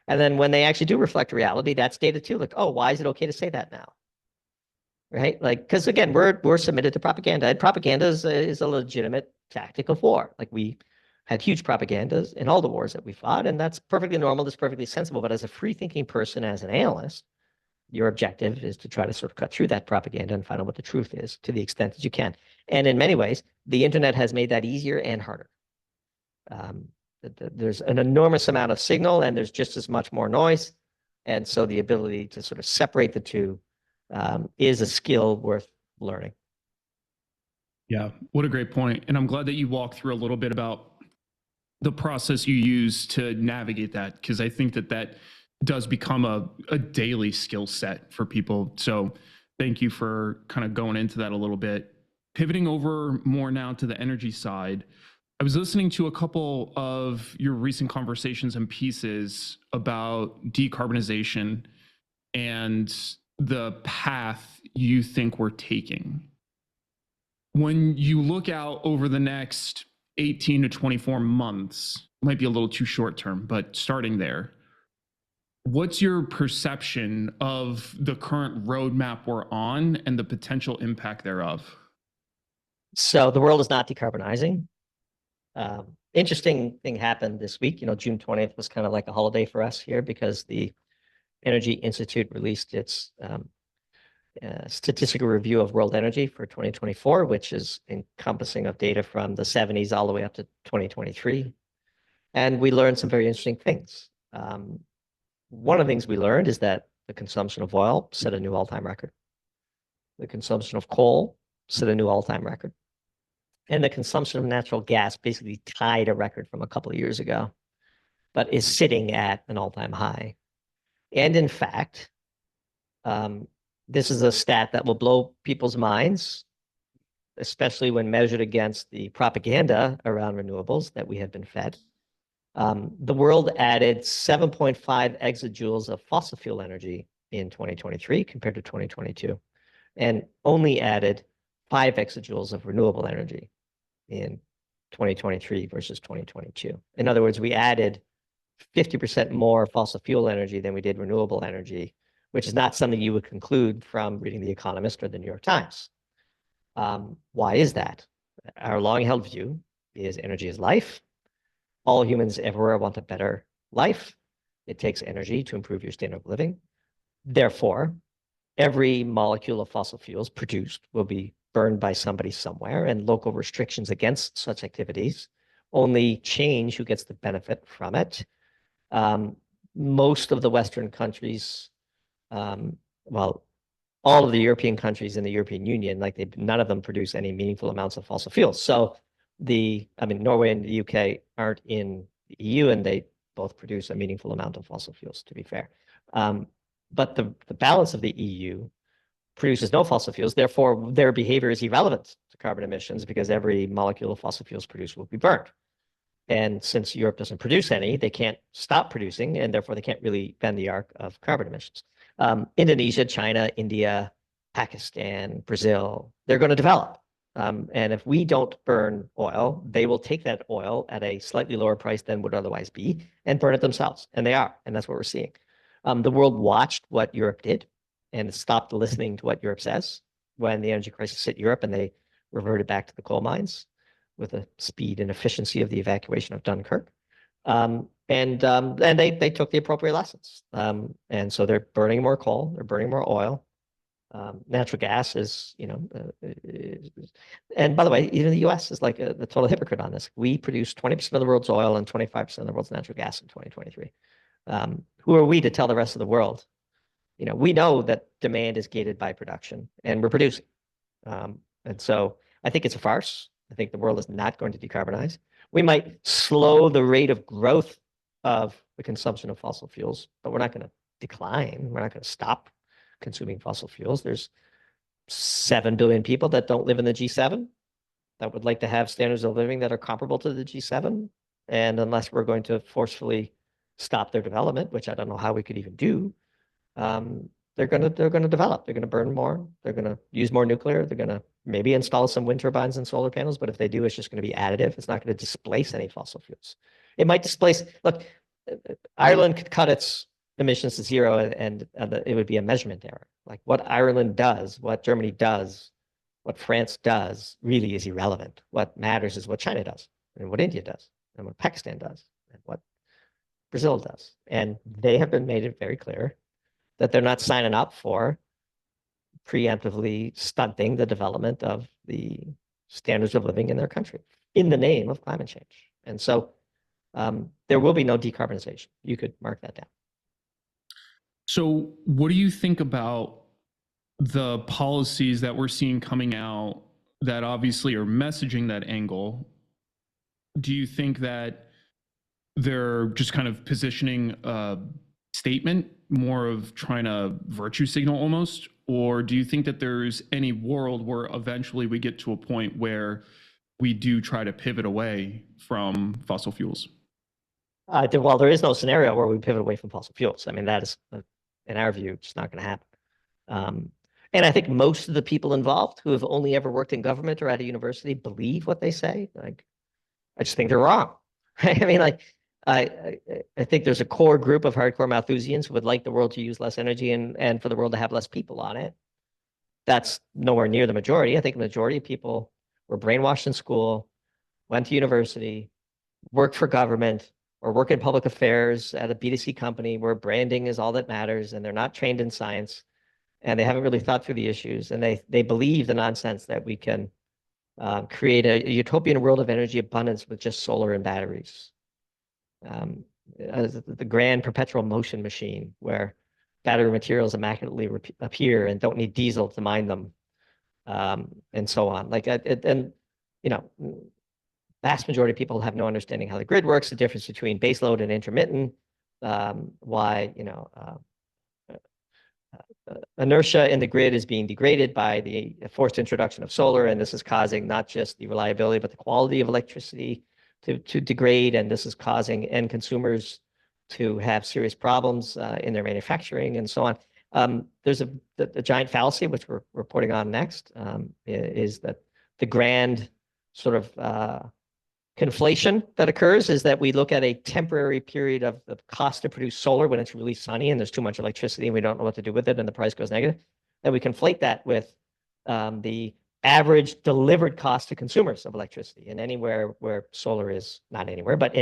S2: And then when they actually do reflect reality, that's data too. Like, oh, why is it okay to say that now? Right? Like, because again, we're submitted to propaganda, and propaganda is a legitimate tactic of war. Like we had huge propagandas in all the wars that we fought, and that's perfectly normal. That's perfectly sensible. But as a free-thinking person, as an analyst, your objective is to try to sort of cut through that propaganda and find out what the truth is to the extent that you can. And in many ways, the internet has made that easier and harder. There's an enormous amount of signal, and there's just as much more noise. And so the ability to sort of separate the two is a skill worth learning.
S1: Yeah, what a great point. And I'm glad that you walked through a little bit about the process you use to navigate that, because I think that does become a daily skill set for people. So thank you for kind of going into that a little bit. Pivoting over more now to the energy side, I was listening to a couple of your recent conversations and pieces about decarbonization and the path you think we're taking. When you look out over the next 18 to 24 months, might be a little too short term, but starting there, what's your perception of the current roadmap we're on and the potential impact thereof?
S2: So the world is not decarbonizing. Interesting thing happened this week. June 20th was kind of like a holiday for us here because the Energy Institute released its statistical review of world energy for 2024, which is encompassing of data from the 70s all the way up to 2023. And we learned some very interesting things. One of the things we learned is that the consumption of oil set a new all-time record. The consumption of coal set a new all-time record. And the consumption of natural gas basically tied a record from a couple of years ago, but is sitting at an all-time high. And in fact, this is a stat that will blow people's minds, especially when measured against the propaganda around renewables that we have been fed. The world added 7.5 exajoules of fossil fuel energy in 2023 compared to 2022, and only added 5 exajoules of renewable energy in 2023 versus 2022. In other words, we added 50% more fossil fuel energy than we did renewable energy, which is not something you would conclude from reading The Economist or the New York Times. Why is that? Our long-held view is energy is life. All humans everywhere want a better life. It takes energy to improve your standard of living. Therefore, every molecule of fossil fuels produced will be burned by somebody somewhere, and local restrictions against such activities only change who gets the benefit from it. Most of the Western countries, well, all of the European countries in the European Union, none of them produce any meaningful amounts of fossil fuels. So Norway and the UK aren't in the EU, and they both produce a meaningful amount of fossil fuels, to be fair. But the balance of the EU produces no fossil fuels. Therefore, their behavior is irrelevant to carbon emissions because every molecule of fossil fuels produced will be burned. And since Europe doesn't produce any, they can't stop producing, and therefore they can't really bend the arc of carbon emissions. Indonesia, China, India, Pakistan, Brazil, they're going to develop. And if we don't burn oil, they will take that oil at a slightly lower price than would otherwise be and burn it themselves. And they are. And that's what we're seeing. The world watched what Europe did and stopped listening to what Europe says when the energy crisis hit Europe, and they reverted back to the coal mines with the speed and efficiency of the evacuation of Dunkirk. And they took the appropriate lessons. And so they're burning more coal, they're burning more oil. Natural gas is, and by the way, even the US is like the total hypocrite on this. We produce 20% of the world's oil and 25% of the world's natural gas in 2023. Who are we to tell the rest of the world? We know that demand is gated by production, and we're producing. And so I think it's a farce. I think the world is not going to decarbonize. We might slow the rate of growth of the consumption of fossil fuels, but we're not going to decline. We're not going to stop consuming fossil fuels. There's 7 billion people that don't live in the G7 that would like to have standards of living that are comparable to the G7. And unless we're going to forcefully stop their development, which I don't know how we could even do, they're going to develop. They're going to burn more. They're going to use more nuclear. They're going to maybe install some wind turbines and solar panels. But if they do, it's just going to be additive. It's not going to displace any fossil fuels. It might displace. Look, Ireland could cut its emissions to zero, and it would be a measurement error. Like what Ireland does, what Germany does, what France does really is irrelevant. What matters is what China does, and what India does, and what Pakistan does, and what Brazil does. And they have been made it very clear that they're not signing up for preemptively stunting the development of the standards of living in their country in the name of climate change. And so there will be no decarbonization. You could mark that down.
S1: So what do you think about the policies that we're seeing coming out that obviously are messaging that angle? Do you think that they're just kind of positioning a statement, more of trying to virtue signal almost? Or do you think that there's any world where eventually we get to a point where we do try to pivot away from fossil fuels?
S2: Well, there is no scenario where we pivot away from fossil fuels. I mean, that is, in our view, just not going to happen. And I think most of the people involved who have only ever worked in government or at a university believe what they say. Like, I just think they're wrong. I mean, like, I think there's a core group of hardcore Malthusians who would like the world to use less energy and for the world to have less people on it. That's nowhere near the majority. I think the majority of people were brainwashed in school, went to university, worked for government, or work in public affairs at a B2C company where branding is all that matters, and they're not trained in science, and they haven't really thought through the issues, and they believe the nonsense that we can create a utopian world of energy abundance with just solar and batteries. The grand perpetual motion machine where battery materials immaculately appear and don't need diesel to mine them, and so on. Like, and you know, vast majority of people have no understanding how the grid works, the difference between baseload and intermittent, why, inertia in the grid is being degraded by the forced introduction of solar, and this is causing not just the reliability, but the quality of electricity to degrade, and this is causing end consumers to have serious problems in their manufacturing and so on. There's a giant fallacy, which we're reporting on next, is that the grand sort of conflation that occurs is that we look at a temporary period of the cost to produce solar when it's really sunny and there's too much electricity and we don't know what to do with it and the price goes negative. And we conflate that with the average delivered cost to consumers of electricity. And anywhere where solar is, not anywhere, but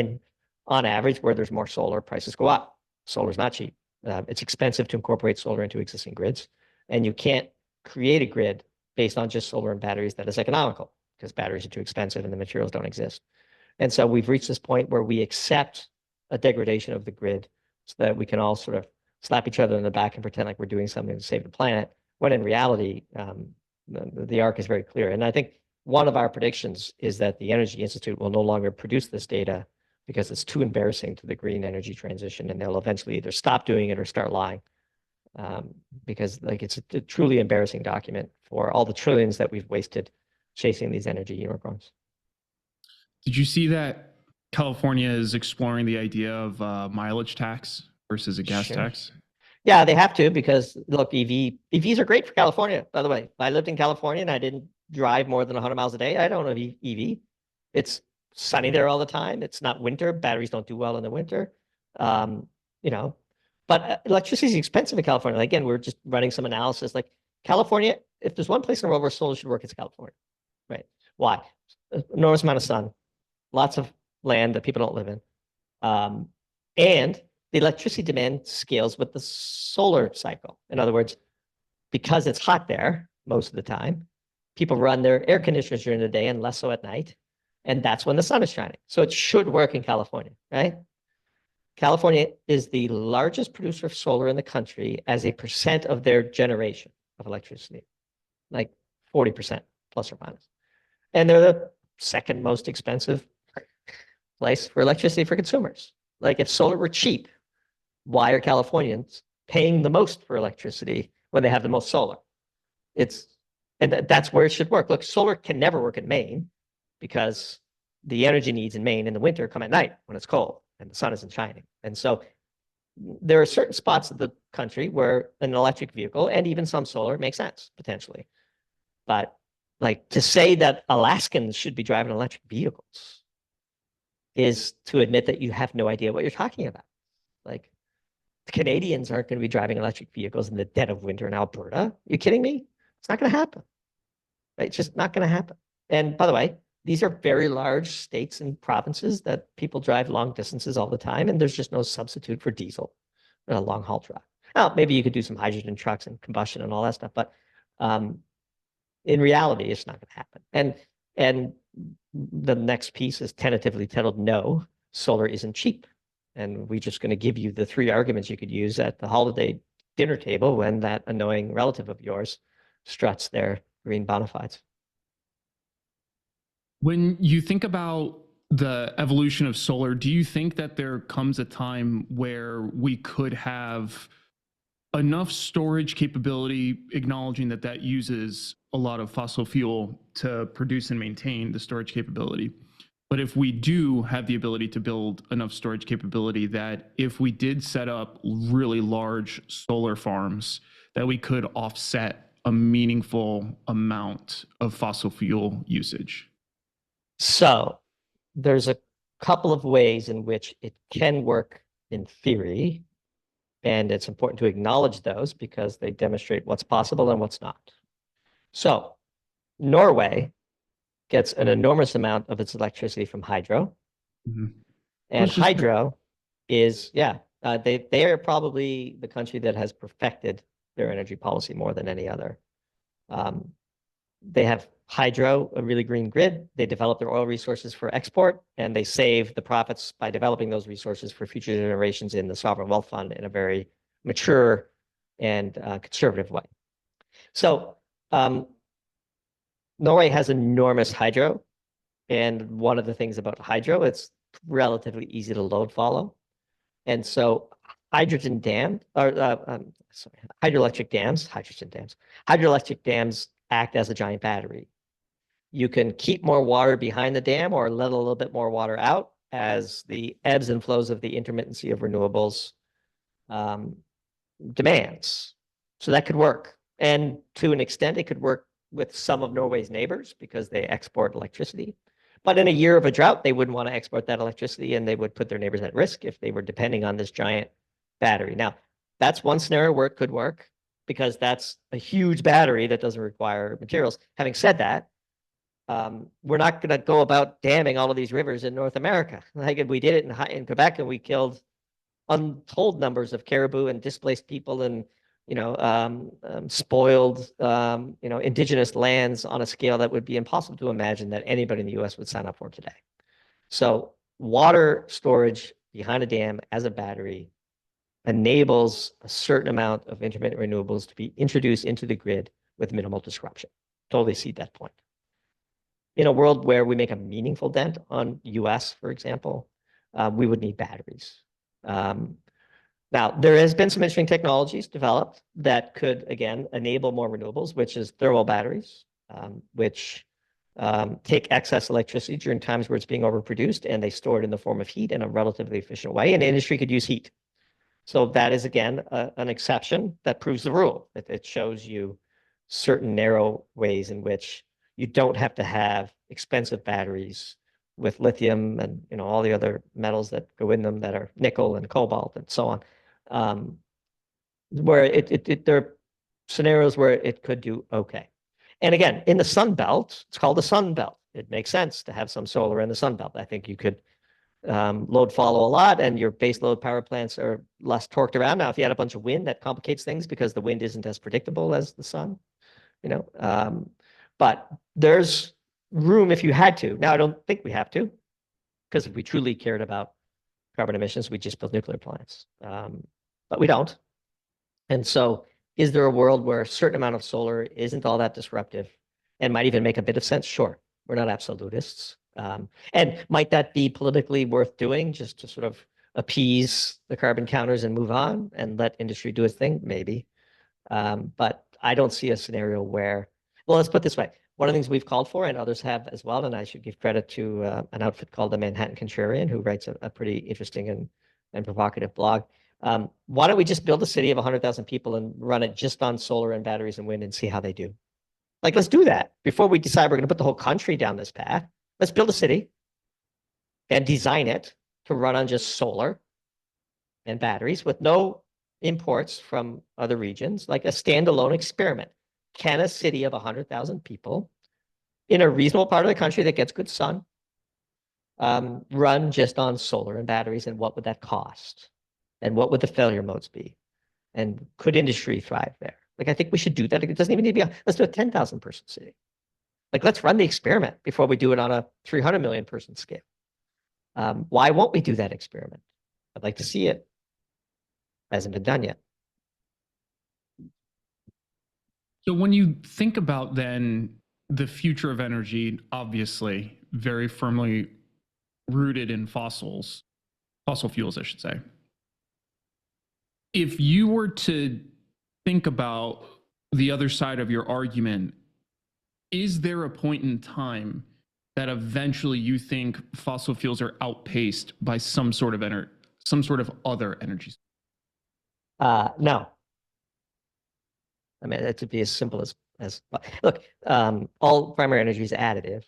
S2: on average, where there's more solar, prices go up. Solar is not cheap. It's expensive to incorporate solar into existing grids. And you can't create a grid based on just solar and batteries that is economical because batteries are too expensive and the materials don't exist. And so we've reached this point where we accept a degradation of the grid so that we can all sort of slap each other in the back and pretend like we're doing something to save the planet, when in reality, the arc is very clear. And I think one of our predictions is that the Energy Institute will no longer produce this data because it's too embarrassing to the green energy transition, and they'll eventually either stop doing it or start lying. Because like it's a truly embarrassing document for all the trillions that we've wasted chasing these energy unicorns.
S1: Did you see that California is exploring the idea of mileage tax versus a gas tax?
S2: Yeah, they have to, because look, EVs are great for California, by the way. I lived in California and I didn't drive more than 100 miles a day. I don't have EV. It's sunny there all the time. It's not winter. Batteries don't do well in the winter. But electricity is expensive in California. Again, we're just running some analysis. Like California, if there's one place in the world where solar should work, it's California, right? Why? Enormous amount of sun, lots of land that people don't live in. And the electricity demand scales with the solar cycle. In other words, because it's hot there most of the time, people run their air conditioners during the day and less so at night. And that's when the sun is shining. So it should work in California, right? California is the largest producer of solar in the country as a percent of their generation of electricity, like 40% plus or minus. And they're the second most expensive place for electricity for consumers. Like if solar were cheap, why are Californians paying the most for electricity when they have the most solar? That's where it should work. Look, solar can never work in Maine because the energy needs in Maine in the winter come at night when it's cold and the sun isn't shining. And so there are certain spots of the country where an electric vehicle and even some solar makes sense potentially. But like to say that Alaskans should be driving electric vehicles is to admit that you have no idea what you're talking about. Like Canadians aren't going to be driving electric vehicles in the dead of winter in Alberta. Are you kidding me? It's not going to happen. Right? It's just not going to happen. And by the way, these are very large states and provinces that people drive long distances all the time, and there's just no substitute for diesel in a long haul drive. Now, maybe you could do some hydrogen trucks and combustion and all that stuff, but in reality, it's not going to happen. And the next piece is tentatively titled, "No, solar isn't cheap." And we're just going to give you the three arguments you could use at the holiday dinner table when that annoying relative of yours struts their green bona fides.
S1: When you think about the evolution of solar, do you think that there comes a time where we could have enough storage capability, acknowledging that that uses a lot of fossil fuel to produce and maintain the storage capability? But if we do have the ability to build enough storage capability, that if we did set up really large solar farms, that we could offset a meaningful amount of fossil fuel usage?
S2: So there's a couple of ways in which it can work in theory, and it's important to acknowledge those because they demonstrate what's possible and what's not. So Norway gets an enormous amount of its electricity from hydro,
S1: Mm-hmm.
S2: and hydro is, they are probably the country that has perfected their energy policy more than any other. They have hydro, a really green grid. They develop their oil resources for export, and they save the profits by developing those resources for future generations in the sovereign wealth fund in a very mature and conservative way. So Norway has enormous hydro, and one of the things about hydro, it's relatively easy to load follow. And so hydroelectric dams act as a giant battery. You can keep more water behind the dam or let a little bit more water out as the ebbs and flows of the intermittency of renewables demands. So that could work. And to an extent, it could work with some of Norway's neighbors because they export electricity. But in a year of a drought, they wouldn't want to export that electricity, and they would put their neighbors at risk if they were depending on this giant battery. Now, that's one scenario where it could work because that's a huge battery that doesn't require materials. Having said that, we're not going to go about damming all of these rivers in North America. Like we did it in Quebec, and we killed untold numbers of caribou and displaced people and spoiled indigenous lands on a scale that would be impossible to imagine that anybody in the U.S. would sign up for today. So water storage behind a dam as a battery enables a certain amount of intermittent renewables to be introduced into the grid with minimal disruption. Totally see that point. In a world where we make a meaningful dent on US, for example, we would need batteries. Now, there has been some interesting technologies developed that could, again, enable more renewables, which is thermal batteries, which take excess electricity during times where it's being overproduced, and they store it in the form of heat in a relatively efficient way, and industry could use heat. So that is, again, an exception that proves the rule. It shows you certain narrow ways in which you don't have to have expensive batteries with lithium and all the other metals that go in them that are nickel and cobalt and so on, where there are scenarios where it could do okay. And again, in the Sun Belt, it's called the Sun Belt. It makes sense to have some solar in the Sun Belt. I think you could load follow a lot, and your base load power plants are less torqued around. Now, if you had a bunch of wind, that complicates things because the wind isn't as predictable as the sun, but there's room if you had to. Now, I don't think we have to, because if we truly cared about carbon emissions, we'd just build nuclear plants. But we don't. And so is there a world where a certain amount of solar isn't all that disruptive and might even make a bit of sense? Sure. We're not absolutists. And might that be politically worth doing just to sort of appease the carbon counters and move on and let industry do its thing? Maybe. But I don't see a scenario where, well, let's put it this way. One of the things we've called for, and others have as well, and I should give credit to an outfit called the Manhattan Contrarian, who writes a pretty interesting and provocative blog. Why don't we just build a city of 100,000 people and run it just on solar and batteries and wind and see how they do? Like, let's do that before we decide we're going to put the whole country down this path. Let's build a city and design it to run on just solar and batteries with no imports from other regions, like a standalone experiment. Can a city of 100,000 people in a reasonable part of the country that gets good sun run just on solar and batteries, and what would that cost? And what would the failure modes be? And could industry thrive there? Like, I think we should do that. It doesn't even need to be, let's do a 10,000 person city. Like, let's run the experiment before we do it on a 300 million person scale. Why won't we do that experiment? I'd like to see it. Hasn't been done yet.
S1: So when you think about then the future of energy, obviously very firmly rooted in fossil fuels, I should say. If you were to think about the other side of your argument, is there a point in time that eventually you think fossil fuels are outpaced by some sort of other energy?
S2: No. I mean, it would be as simple as look, all primary energy is additive.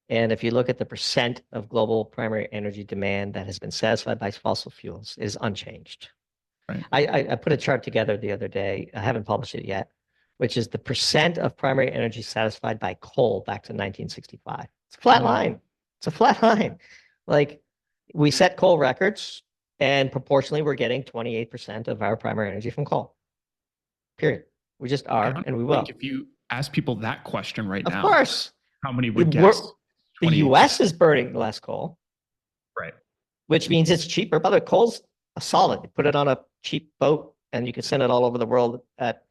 S2: And if you look at the percent of global primary energy demand that has been satisfied by fossil fuels, it is unchanged.
S1: Right.
S2: I put a chart together the other day. I haven't published it yet, which is the percent of primary energy satisfied by coal back to 1965. It's a flat line. It's a flat line. Like we set coal records, and proportionally, we're getting 28% of our primary energy from coal. Period. We just are, and we will.
S1: If you ask people that question right now,
S2: of course,
S1: how many would guess?
S2: The U.S. is burning less coal,
S1: right?
S2: Which means it's cheaper. By the way, coal's a solid. You put it on a cheap boat, and you can send it all over the world at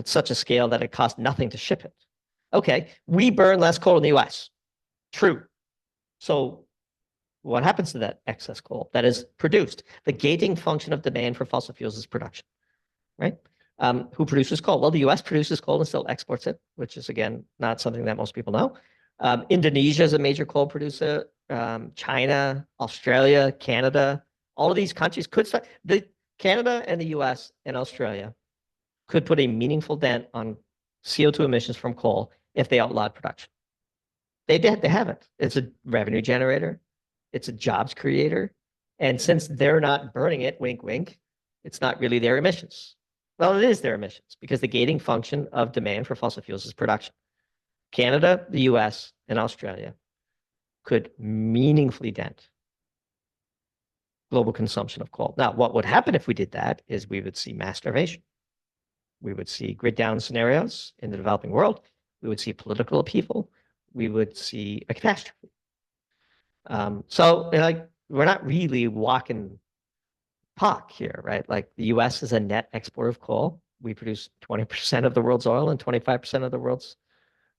S2: such a scale that it costs nothing to ship it. Okay, we burn less coal in the U.S. True. So what happens to that excess coal that is produced? The gating function of demand for fossil fuels is production, right? Who produces coal? Well, the U.S. produces coal and still exports it, which is, again, not something that most people know. Indonesia is a major coal producer. China, Australia, Canada, all of these countries could start. Canada and the U.S. and Australia could put a meaningful dent on CO2 emissions from coal if they outlawed production. They haven't. It's a revenue generator. It's a jobs creator. And since they're not burning it, wink, wink, it's not really their emissions. Well, it is their emissions because the gating function of demand for fossil fuels is production. Canada, the US, and Australia could meaningfully dent global consumption of coal. Now, what would happen if we did that is we would see mass starvation. We would see grid down scenarios in the developing world. We would see political upheaval. We would see a catastrophe. So, like, we're not really walking POC here, right? Like the US is a net exporter of coal. We produce 20% of the world's oil and 25% of the world's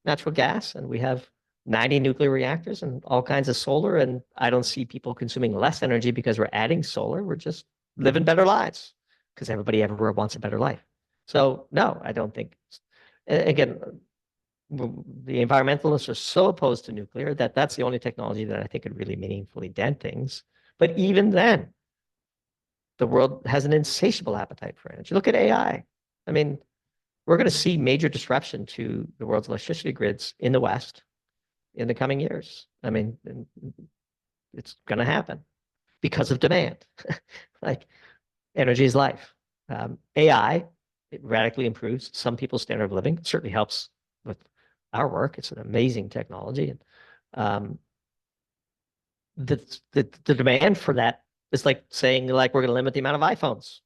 S2: natural gas, and we have 90 nuclear reactors and all kinds of solar. And I don't see people consuming less energy because we're adding solar. We're just living better lives because everybody everywhere wants a better life. So no, I don't think. Again, the environmentalists are so opposed to nuclear that that's the only technology that I think could really meaningfully dent things. But even then, the world has an insatiable appetite for energy. Look at AI. I mean, we're going to see major disruption to the world's electricity grids in the West in the coming years. I mean, it's going to happen because of demand. Like, energy is life. AI, it radically improves some people's standard of living. It certainly helps with our work. It's an amazing technology. And the demand for that is like saying, like, we're going to limit the amount of iPhones.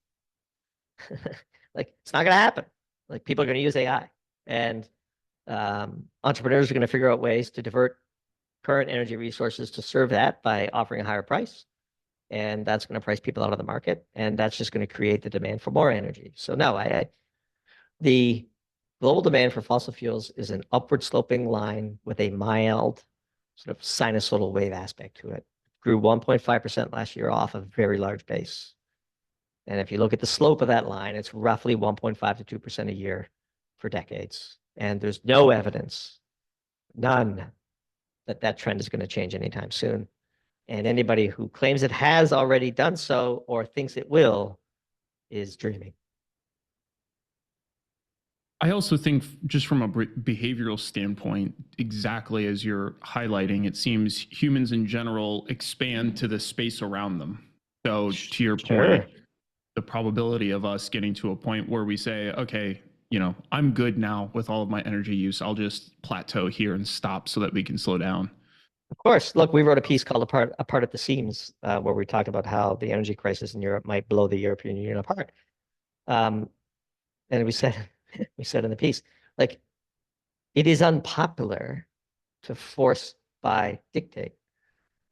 S2: Like, it's not going to happen. Like, people are going to use AI, and entrepreneurs are going to figure out ways to divert current energy resources to serve that by offering a higher price. And that's going to price people out of the market. And that's just going to create the demand for more energy. So no, the global demand for fossil fuels is an upward sloping line with a mild sort of sinusoidal wave aspect to it. Grew 1.5% last year off a very large base. And if you look at the slope of that line, it's roughly 1.5 to 2% a year for decades. And there's no evidence, none, that that trend is going to change anytime soon. And anybody who claims it has already done so or thinks it will is dreaming.
S1: I also think, just from a behavioral standpoint, exactly as you're highlighting, it seems humans in general expand to the space around them. So to your point, the probability of us getting to a point where we say, okay, you know, I'm good now with all of my energy use, I'll just plateau here and stop so that we can slow down.
S2: Of course. Look, we wrote a piece called Apart at the Seams, where we talked about how the energy crisis in Europe might blow the European Union apart. And we said in the piece, like, it is unpopular to force by dictate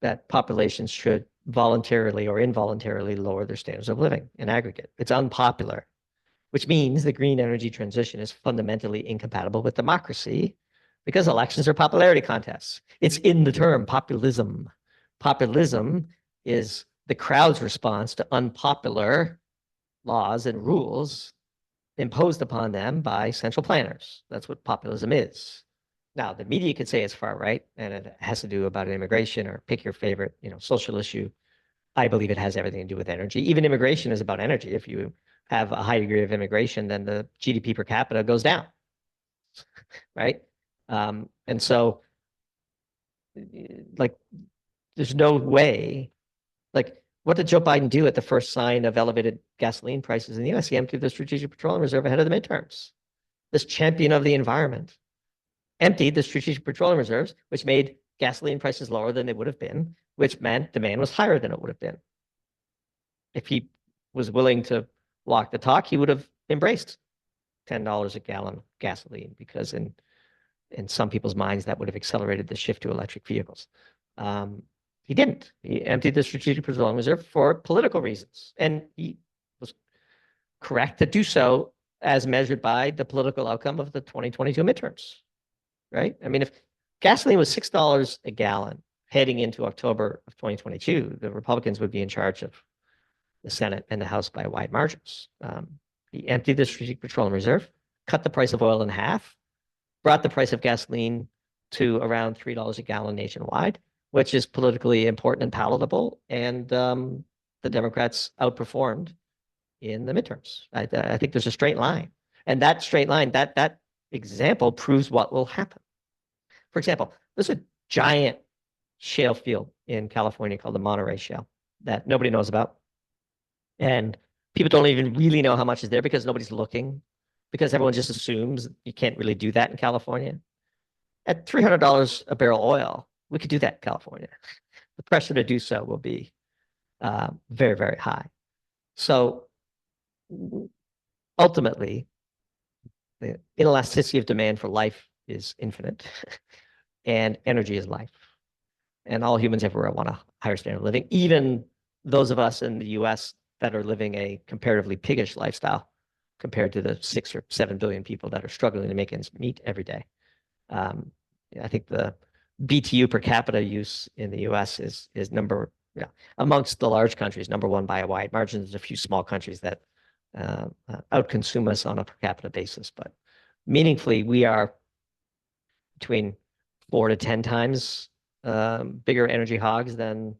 S2: that populations should voluntarily or involuntarily lower their standards of living in aggregate. It's unpopular, which means the green energy transition is fundamentally incompatible with democracy because elections are popularity contests. It's in the term populism. Populism is the crowd's response to unpopular laws and rules imposed upon them by central planners. That's what populism is. Now, the media could say it's far right, and it has to do about immigration or pick your favorite, social issue. I believe it has everything to do with energy. Even immigration is about energy. If you have a high degree of immigration, then the GDP per capita goes down, right? And so, like, there's no way. Like, what did Joe Biden do at the first sign of elevated gasoline prices in the U.S.? He emptied the Strategic Petroleum Reserve ahead of the midterms. This champion of the environment emptied the Strategic Petroleum Reserves, which made gasoline prices lower than they would have been, which meant demand was higher than it would have been. If he was willing to walk the talk, he would have embraced $10 a gallon gasoline, because in some people's minds, that would have accelerated the shift to electric vehicles. He didn't. He emptied the Strategic Petroleum Reserve for political reasons, and he was correct to do so as measured by the political outcome of the 2022 midterms, right? I mean, if gasoline was $6 a gallon heading into October of 2022, the Republicans would be in charge of the Senate and the House by wide margins. He emptied the Strategic Petroleum Reserve, cut the price of oil in half, brought the price of gasoline to around $3 a gallon nationwide, which is politically important and palatable. And the Democrats outperformed in the midterms. I think there's a straight line. And that straight line, that example proves what will happen. For example, there's a giant shale field in California called the Monterey Shale that nobody knows about. And people don't even really know how much is there because nobody's looking, because everyone just assumes you can't really do that in California. At $300 a barrel oil, we could do that in California. The pressure to do so will be very, very high. So ultimately, the inelasticity of demand for life is infinite, and energy is life. And all humans everywhere want a higher standard of living, even those of us in the US that are living a comparatively piggish lifestyle compared to the 6 or 7 billion people that are struggling to make ends meet every day. I think the BTU per capita use in the US is amongst the large countries, number one by a wide margin. There's a few small countries that outconsume us on a per capita basis, but meaningfully, we are between 4 to 10 times bigger energy hogs than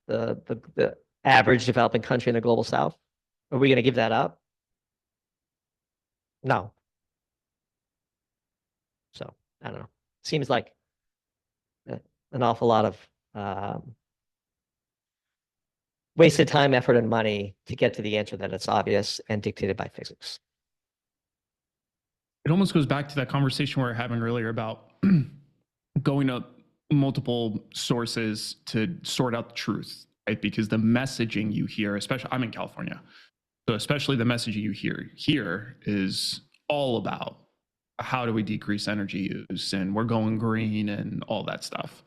S2: the average developing country in the global south. Are we going to give that up? No. So I don't know. Seems like an awful lot of wasted time, effort, and money to get to the answer that it's obvious and dictated by physics.
S1: It almost goes back to that conversation we were having earlier about going up multiple sources to sort out the truth, right? Because the messaging you hear, especially I'm in California, so especially the messaging you hear here is all about how do we decrease energy use and we're going green and all that stuff.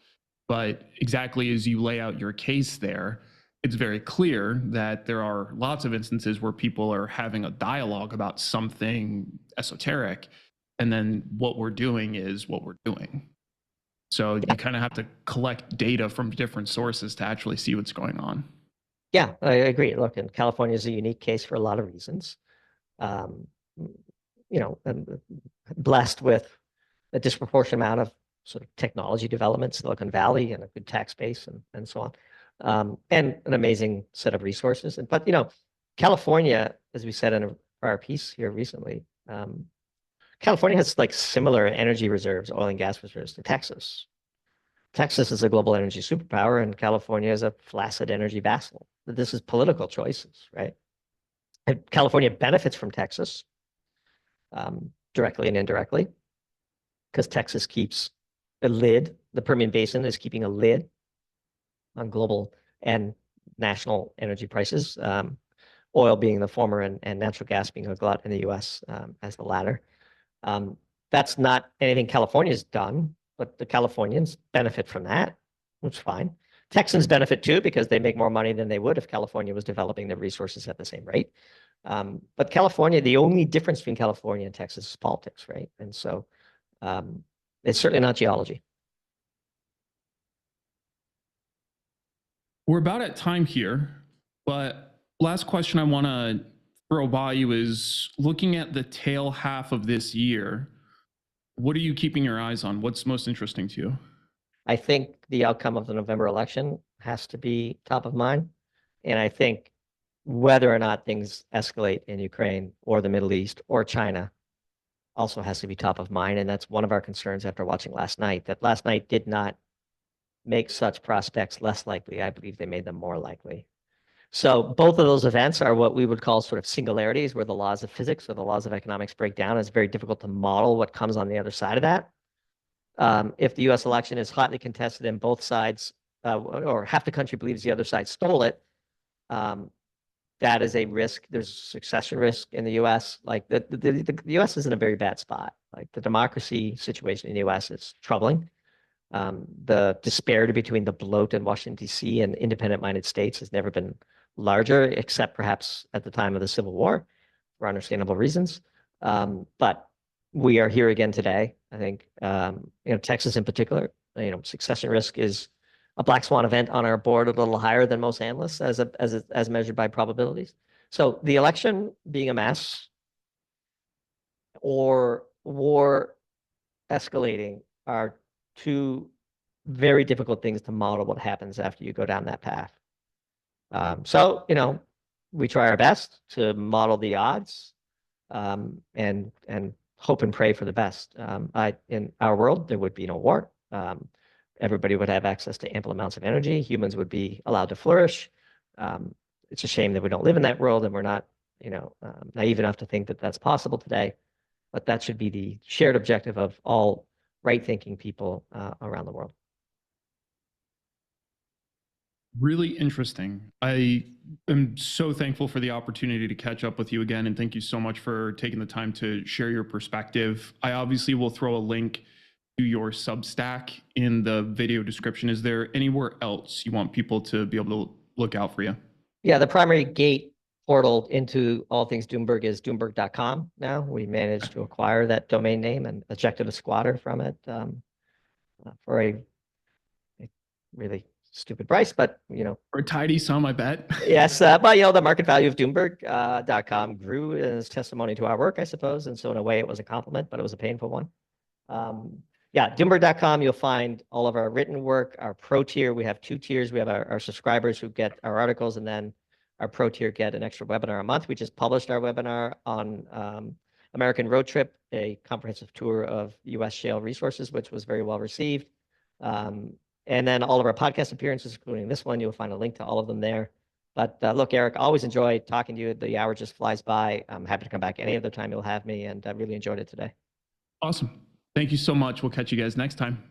S1: But exactly as you lay out your case there, it's very clear that there are lots of instances where people are having a dialogue about something esoteric, and then what we're doing is what we're doing. So you kind of have to collect data from different sources to actually see what's going on.
S2: Yeah, I agree. Look, and California is a unique case for a lot of reasons. Blessed with a disproportionate amount of sort of technology development, Silicon Valley, and a good tax base, and so on, and an amazing set of resources. But California, as we said in a prior piece here recently, California has like similar energy reserves, oil and gas reserves, to Texas. Texas is a global energy superpower, and California is a flaccid energy vassal. This is political choices, right? And California benefits from Texas directly and indirectly, because Texas keeps a lid. The Permian Basin is keeping a lid on global and national energy prices, oil being the former and natural gas being a glut in the US as the latter. That's not anything California's done, but the Californians benefit from that, which is fine. Texans benefit too, because they make more money than they would if California was developing their resources at the same rate. But California, the only difference between California and Texas is politics, right? And so it's certainly not geology.
S1: We're about at time here, but last question I want to throw by you is looking at the tail half of this year. What are you keeping your eyes on? What's most interesting to you?
S2: I think the outcome of the November election has to be top of mind. And I think whether or not things escalate in Ukraine or the Middle East or China also has to be top of mind. And that's one of our concerns after watching last night, that last night did not make such prospects less likely. I believe they made them more likely. So both of those events are what we would call sort of singularities, where the laws of physics or the laws of economics break down. It's very difficult to model what comes on the other side of that. If the US election is hotly contested and both sides, or half the country believes the other side stole it, that is a risk. There's succession risk in the US. Like the US is in a very bad spot. Like the democracy situation in the US is troubling. The disparity between the bloat in Washington, D.C. and independent-minded states has never been larger, except perhaps at the time of the Civil War, for understandable reasons. But we are here again today. I think, Texas in particular, succession risk is a black swan event on our board, a little higher than most analysts as measured by probabilities. So the election being a mess or war escalating are two very difficult things to model what happens after you go down that path. So, we try our best to model the odds, and hope and pray for the best. In our world, there would be no war. Everybody would have access to ample amounts of energy. Humans would be allowed to flourish. It's a shame that we don't live in that world, and we're not, naive enough to think that that's possible today. But that should be the shared objective of all right-thinking people around the world.
S1: Really interesting. I am so thankful for the opportunity to catch up with you again, and thank you so much for taking the time to share your perspective. I obviously will throw a link to your Substack in the video description. Is there anywhere else you want people to be able to look out for you?
S2: Yeah, the primary gate portal into all things Doomberg is Doomberg.com now. We managed to acquire that domain name and ejected a squatter from it for a really stupid price, but
S1: For a tidy sum, I bet.
S2: yes, but the market value of Doomberg.com grew as testimony to our work, I suppose, and so in a way it was a compliment, but it was a painful one. Yeah, Doomberg.com, you'll find all of our written work, our pro tier. We have two tiers. We have our subscribers who get our articles, and then our pro tier get an extra webinar a month. We just published our webinar on American Road Trip, a comprehensive tour of U.S. shale resources, which was very well received. And then all of our podcast appearances, including this one, you'll find a link to all of them there. But look, Eric, always enjoy talking to you. The hour just flies by. I'm happy to come back any other time you'll have me, and I really enjoyed it today.
S1: Awesome. Thank you so much. We'll catch you guys next time.